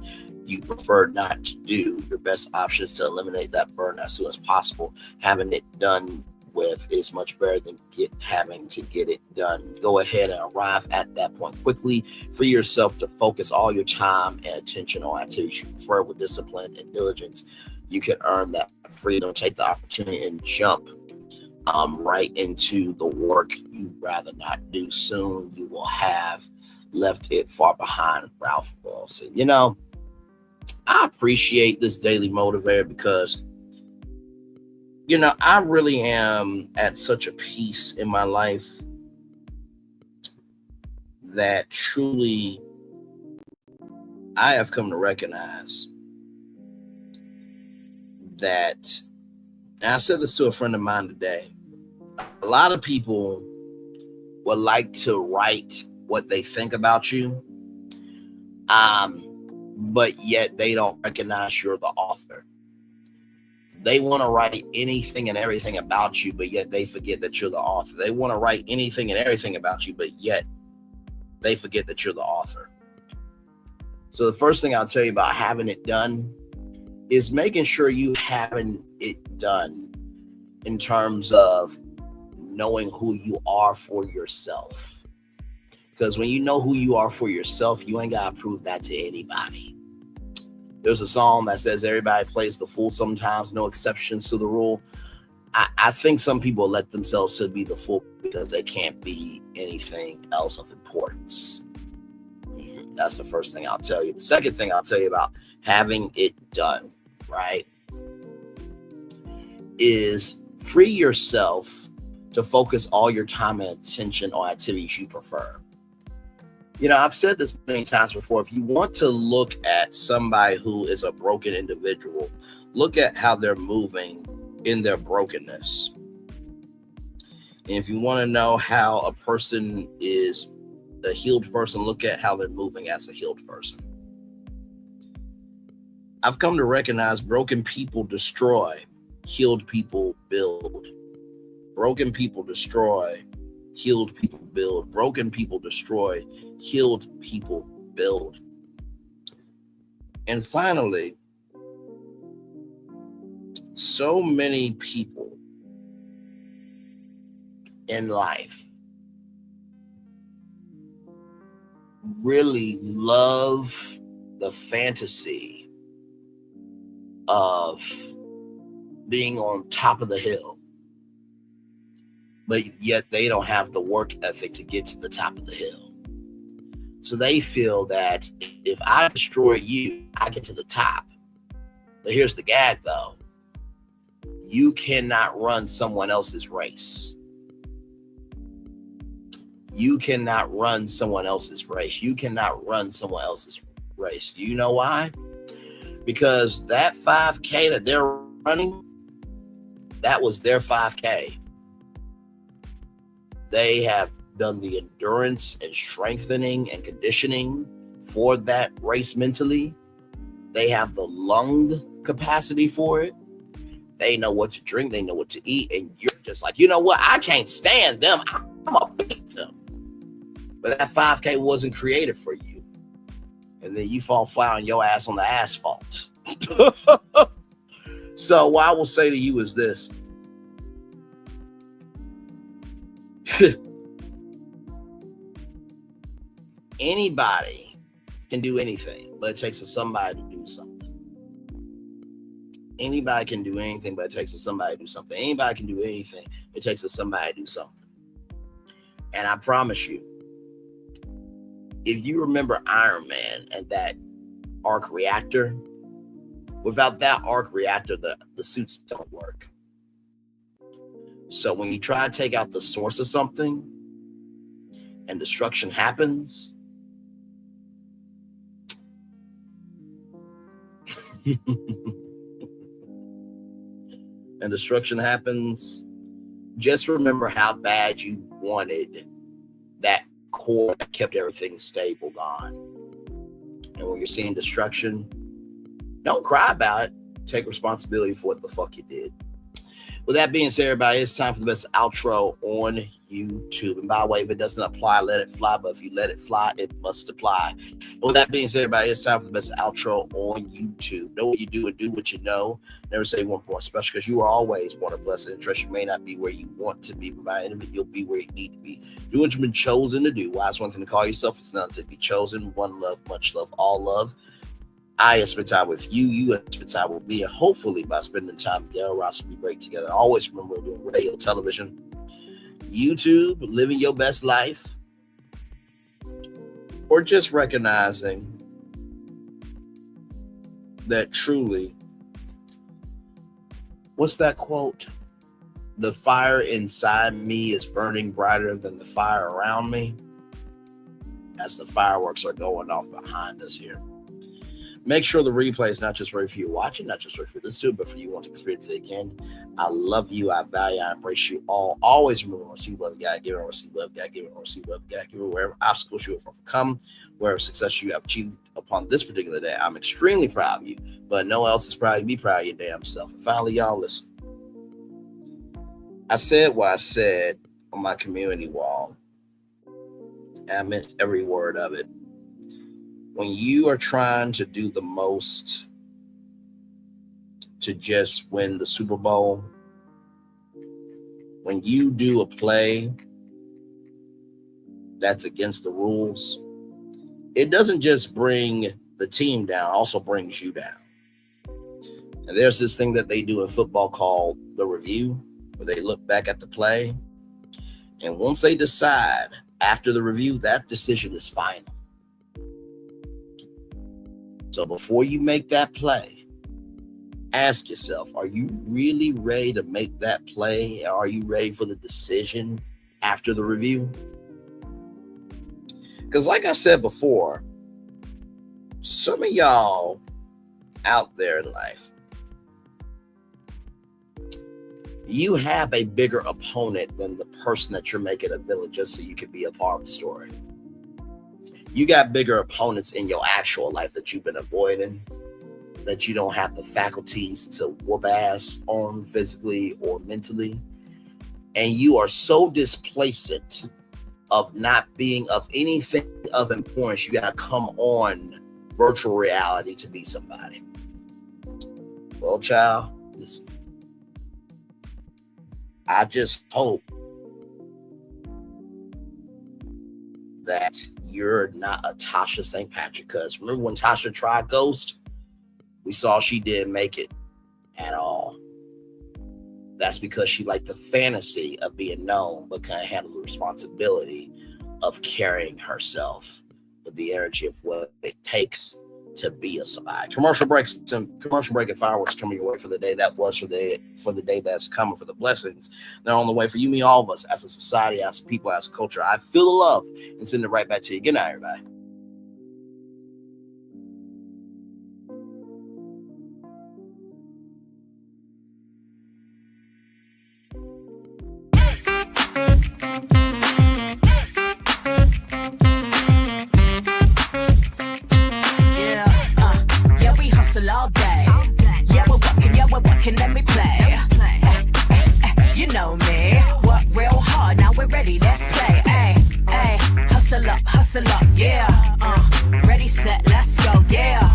you prefer not to do. Your best option is to eliminate that burn as soon as possible. Having it done with is much better than having to get it done. Go ahead and arrive at that point quickly. Free yourself to focus all your time and attention on activities you prefer. With discipline and diligence, you can earn that freedom. Take the opportunity and jump right into the work you'd rather not do. Soon you will have left it far behind. Ralph Wilson. You know, I appreciate this daily motivator because, you know, I really am at such a peace in my life that truly I have come to recognize that, and I said this to a friend of mine today, a lot of people would like to write what they think about you, but yet they don't recognize you're the author. They want to write anything and everything about you, but yet they forget that you're the author. They want to write anything and everything about you, but yet they forget that you're the author. So the first thing I'll tell you about having it done is making sure you having it done in terms of knowing who you are for yourself. Because when you know who you are for yourself, you ain't got to prove that to anybody. There's a song that says everybody plays the fool sometimes, no exceptions to the rule. I think some people let themselves to be the fool because they can't be anything else of importance. That's the first thing I'll tell you. The second thing I'll tell you about having it done, right, is free yourself to focus all your time and attention on activities you prefer. You know, I've said this many times before. If you want to look at somebody who is a broken individual, look at how they're moving in their brokenness. And if you want to know how a person is a healed person, look at how they're moving as a healed person. I've come to recognize broken people destroy, healed people build. Broken people destroy, healed people build. Broken people destroy, healed people build. And finally, so many people in life really love the fantasy of being on top of the hill, but yet they don't have the work ethic to get to the top of the hill. So they feel that if I destroy you, I get to the top. But here's the gag though. You cannot run someone else's race. You cannot run someone else's race. You cannot run someone else's race. Do you know why? Because that 5K that they're running, that was their 5K. They have done the endurance and strengthening and conditioning for that race mentally. They have the lung capacity for it. They know what to drink. They know what to eat. And you're just like, you know what? I can't stand them. I'm going to beat them. But that 5K wasn't created for you. And then you fall flat on your ass on the asphalt. So what I will say to you is this. Anybody can do anything, but it takes somebody to do something. Anybody can do anything, but it takes somebody to do something. Anybody can do anything, it takes somebody to do something. And I promise you, if you remember Iron Man and that arc reactor, without that arc reactor, the suits don't work. So when you try to take out the source of something and destruction happens, just remember how bad you wanted that core that kept everything stable gone. And when you're seeing destruction, Don't cry about it. Take responsibility for what the fuck you did. With that being said, everybody, it's time for the best outro on YouTube. And by the way, if it doesn't apply, let it fly. But if you let it fly, it must apply. And with that being said, everybody, it's time for the best outro on YouTube. Know what you do and do what you know. Never say one more special, because you are always born a blessed and trust. You may not be where you want to be, but by the end of it, you'll be where you need to be. Do what you've been chosen to do. Why is one thing to call yourself? It's nothing to be chosen. One love, much love, all love. I have spent time with you. You have spent time with me. And hopefully by spending time together, we'll also be great together. Always remember, we're doing radio, television, YouTube, living your best life, or just recognizing that truly, what's that quote? The fire inside me is burning brighter than the fire around me, as the fireworks are going off behind us here. Make sure the replay is not just right for you watching, not just right for this too, but for you want to experience it again. I love you. I value, I embrace you all. Always remember, receive love, God, give it, receive love, God, give it, receive love, God, give it. Wherever obstacles you have overcome, wherever success you have achieved upon this particular day, I'm extremely proud of you, but no one else is proud of you. Be proud of your damn self. And finally, y'all, listen. I said what I said on my community wall, and I meant every word of it. When you are trying to do the most to just win the Super Bowl, when you do a play that's against the rules, it doesn't just bring the team down, it also brings you down. And there's this thing that they do in football called the review, where they look back at the play, and once they decide after the review, that decision is final. So before you make that play, ask yourself, are you really ready to make that play? Are you ready for the decision after the review? Because like I said before, some of y'all out there in life, you have a bigger opponent than the person that you're making a villain just so you can be a part of the story. You got bigger opponents in your actual life that you've been avoiding, that you don't have the faculties to whoop ass on physically or mentally. And you are so displacent of not being of anything of importance. You got to come on virtual reality to be somebody. Well, child, listen. I just hope that you're not a Tasha St. Patrick, because remember when Tasha tried Ghost, we saw she didn't make it at all. That's because she liked the fantasy of being known, but can't handle the responsibility of carrying herself with the energy of what it takes to be a somebody. Commercial break and fireworks coming your way for the day that was, for the day that's coming, for the blessings that are on the way for you, me, all of us, as a society, as a people, as a culture. I feel the love and send it right back to you. Good night, everybody. All day. Yeah, we're working, let me play. You know me, work real hard, now we're ready, let's play. Hey, hustle up, yeah. Ready, set, let's go, yeah.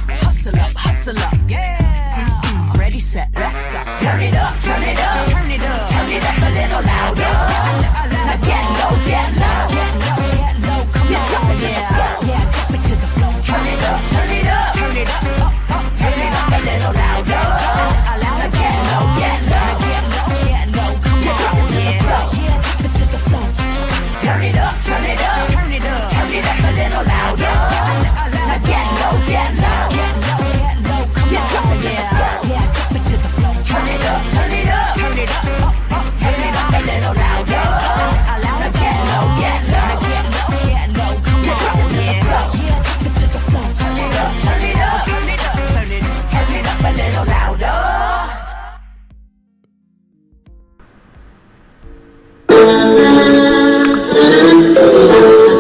Hustle up, yeah. Ready, set, let's go. Turn it up, turn it up, turn it up, turn it up a little louder. Now get low, come on, yeah, drop it to the floor. Turn it up, turn it up. Turn it up a little louder. Now get low, come on, yeah, drop it to the floor. Turn it up, turn it up, turn it up a little louder. Now get low, come on, yeah, drop it to the floor. Turn it up, turn it up, turn it up a little louder. Now get low, come on, drop it to the floor. Drop it to the floor. Turn it up, turn it up, turn it up a little louder.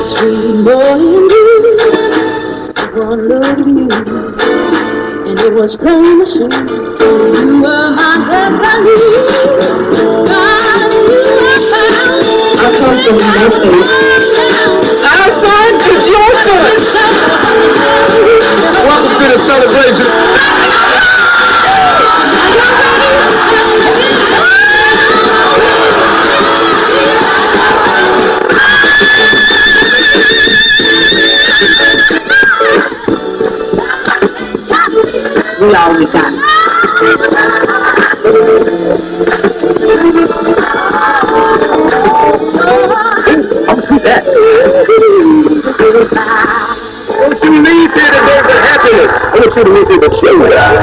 Sweet morning, I want to love you. it was plain to see you were my destiny. God, you were found. I come from nothing. Our son is your son. Welcome to the celebration. We all we got. I'll see that. Don't you leave here today with happiness. I want you to leave here with joy.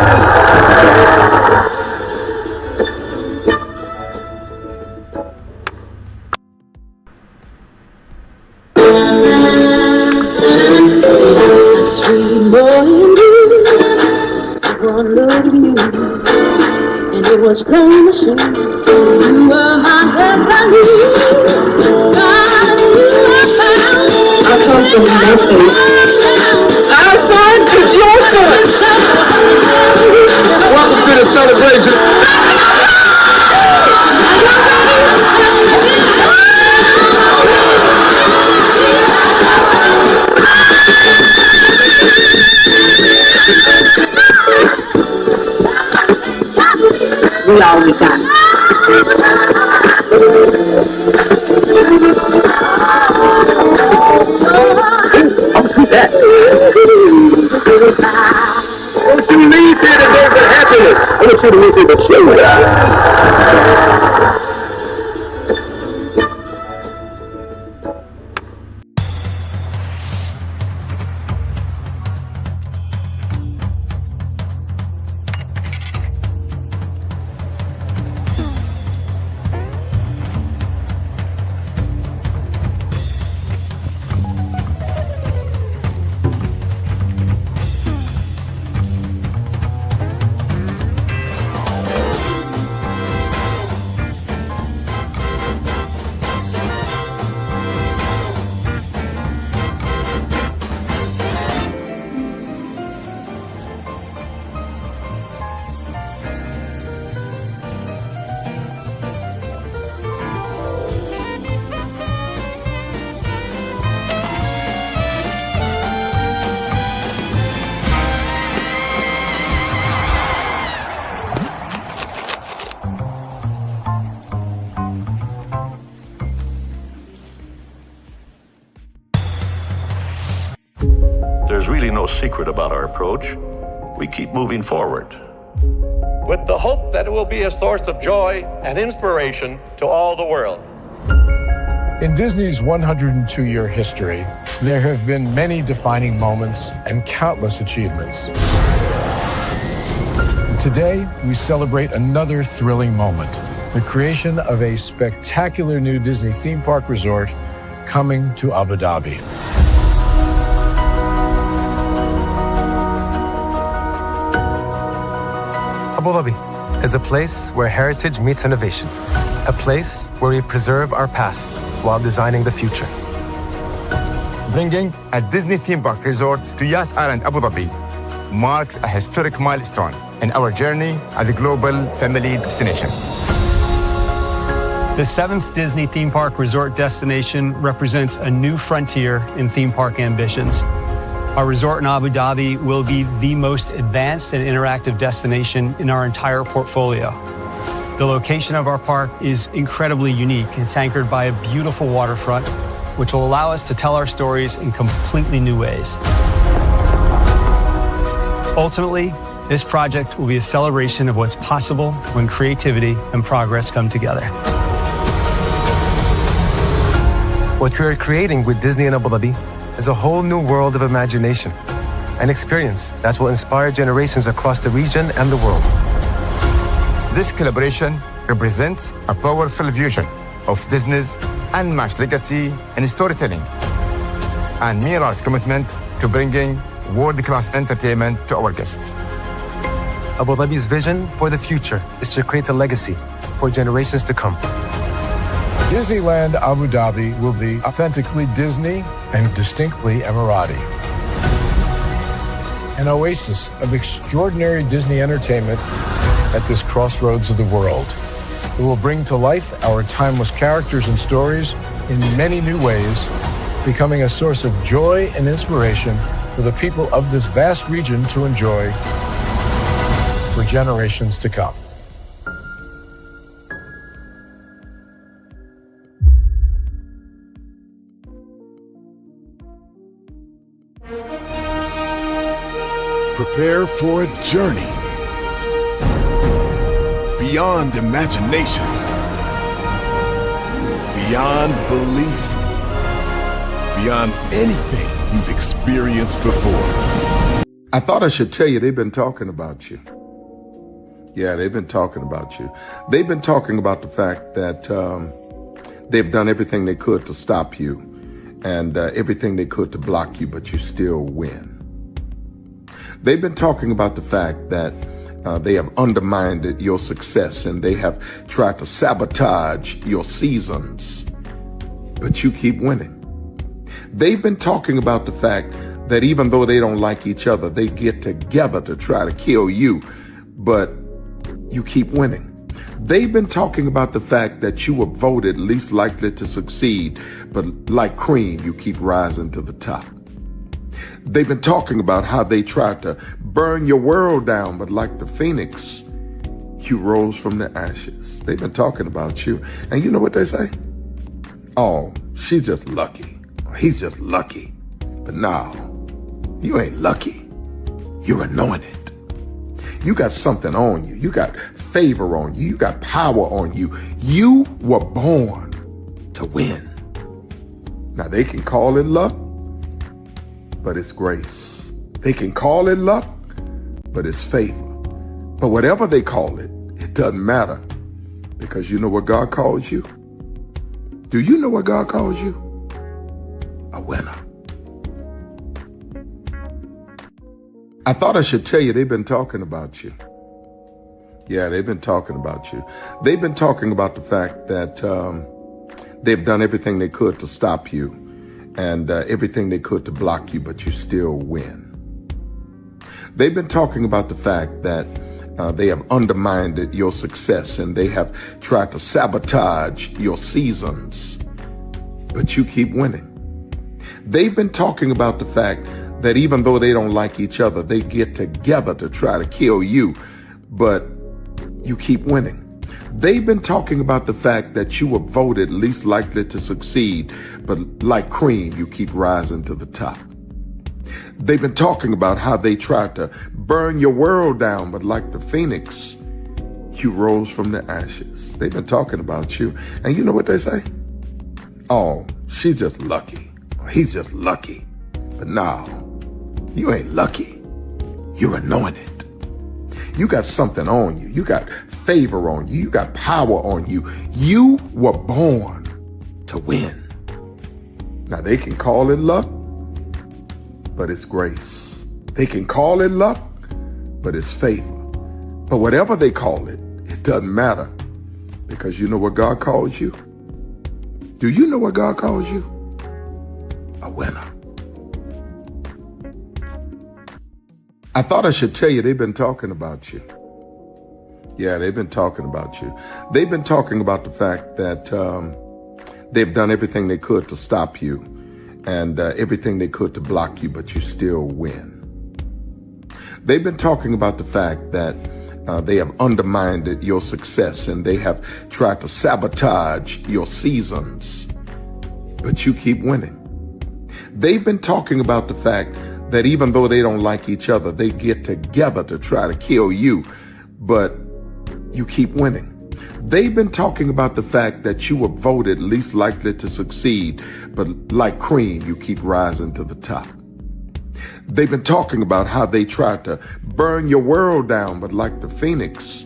Sweet morning dew, one look at you, and it was plain to see you were my destiny. God, you were found. I come from nothing. Our son is your son. Welcome to the celebration. We all we got. I'll see that. Don't you leave here today with happiness. I want you to leave here with joy. There's really no secret about our approach. We keep moving forward. With the hope that it will be a source of joy and inspiration to all the world. In Disney's 102-year history, there have been many defining moments and countless achievements. Today, we celebrate another thrilling moment, the creation of a spectacular new Disney theme park resort coming to Abu Dhabi. Abu Dhabi is a place where heritage meets innovation, a place where we preserve our past while designing the future. Bringing a Disney theme park resort to Yas Island, Abu Dhabi marks a historic milestone in our journey as a global family destination. The 7th Disney theme park resort destination represents a new frontier in theme park ambitions. Our resort in Abu Dhabi will be the most advanced and interactive destination in our entire portfolio. The location of our park is incredibly unique. It's anchored by a beautiful waterfront, which will allow us to tell our stories in completely new ways. Ultimately, this project will be a celebration of what's possible when creativity and progress come together. What we are creating with Disney in Abu Dhabi is a whole new world of imagination, an experience that will inspire generations across the region and the world. This collaboration represents a powerful fusion of Disney's unmatched legacy in storytelling and Mirar's commitment to bringing world-class entertainment to our guests. Abu Dhabi's vision for the future is to create a legacy for generations to come. Disneyland Abu Dhabi will be authentically Disney and distinctly Emirati. an oasis of extraordinary Disney entertainment at this crossroads of the world. It will bring to life our timeless characters and stories in many new ways, becoming a source of joy and inspiration for the people of this vast region to enjoy for generations to come. Prepare for a journey beyond imagination, beyond belief, beyond anything you've experienced before. I thought I should tell you they've been talking about you. Yeah, they've been talking about you. They've been talking about the fact that they've done everything they could to stop you and everything they could to block you, but you still win. They've been talking about the fact that they have undermined your success and they have tried to sabotage your seasons, but you keep winning. They've been talking about the fact that even though they don't like each other, they get together to try to kill you, but you keep winning. They've been talking about the fact that you were voted least likely to succeed, but like cream, you keep rising to the top. They've been talking about how they tried to burn your world down, but like the phoenix, you rose from the ashes. They've been talking about you. And you know what they say? Oh, she's just lucky. He's just lucky. But no, you ain't lucky. You're anointed. You got something on you. You got favor on you. You got power on you. You were born to win. Now they can call it luck, but it's grace. They can call it luck, but it's favor. But whatever they call it, it doesn't matter, because you know what God calls you? Do you know what God calls you? A winner. I thought I should tell you they've been talking about you. Yeah, they've been talking about you. They've been talking about the fact that they've done everything they could to stop you and everything they could to block you, but you still win. They've been talking about the fact that they have undermined your success and they have tried to sabotage your seasons, but you keep winning. They've been talking about the fact that even though they don't like each other, they get together to try to kill you, but you keep winning. They've been talking about the fact that you were voted least likely to succeed, but like cream, you keep rising to the top. They've been talking about how they tried to burn your world down, but like the phoenix, you rose from the ashes. They've been talking about you. And you know what they say? Oh, she's just lucky. He's just lucky. But no, you ain't lucky. You're anointed. You got something on you. You got favor on you. You got power on you. You were born to win. Now they can call it luck, but it's grace. They can call it luck, but it's favor. But whatever they call it, it doesn't matter, because you know what God calls you? Do you know what God calls you? A winner. I thought I should tell you they've been talking about you. Yeah, they've been talking about you. They've been talking about the fact that they've done everything they could to stop you and everything they could to block you, but you still win. They've been talking about the fact that they have undermined your success and they have tried to sabotage your seasons, but you keep winning. They've been talking about the fact that even though they don't like each other, they get together to try to kill you, but you keep winning. They've been talking about the fact that you were voted least likely to succeed, but like cream, you keep rising to the top. They've been talking about how they tried to burn your world down, but like the phoenix,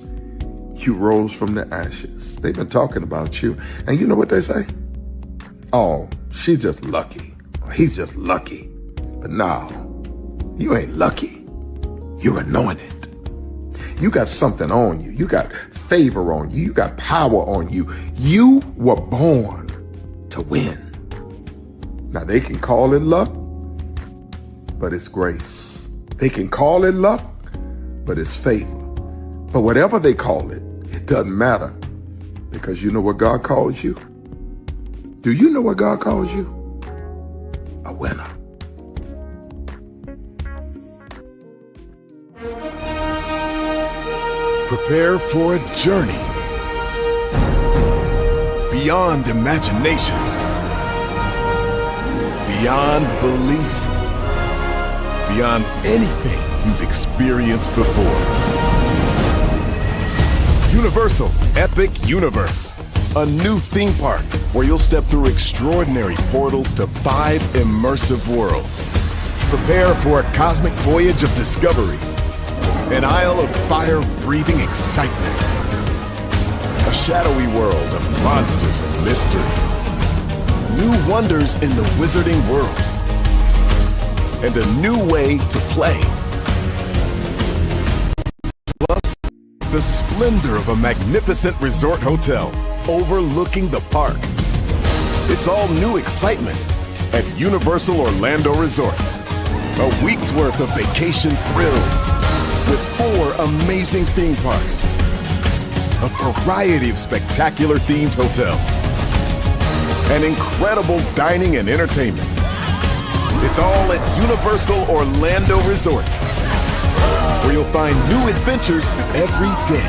you rose from the ashes. They've been talking about you. And you know what they say? Oh, she's just lucky. He's just lucky. But no, you ain't lucky. You're anointed. You got something on you. You got favor on you. You got power on you. You were born to win. Now they can call it luck, but it's grace. They can call it luck, but it's favor. But whatever they call it, it doesn't matter, because you know what God calls you? Do you know what God calls you? A winner. Prepare for a journey beyond imagination, beyond belief, beyond anything you've experienced before. Universal Epic Universe, a new theme park where you'll step through extraordinary portals to 5 immersive worlds. Prepare for a cosmic voyage of discovery, an isle of fire-breathing excitement, a shadowy world of monsters and mystery, new wonders in the wizarding world, and a new way to play. Plus, the splendor of a magnificent resort hotel overlooking the park. It's all new excitement at Universal Orlando Resort. A week's worth of vacation thrills with 4 amazing theme parks, a variety of spectacular themed hotels, and incredible dining and entertainment. It's all at Universal Orlando Resort, where you'll find new adventures every day.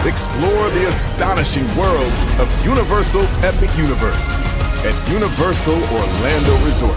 Explore the astonishing worlds of Universal Epic Universe at Universal Orlando Resort.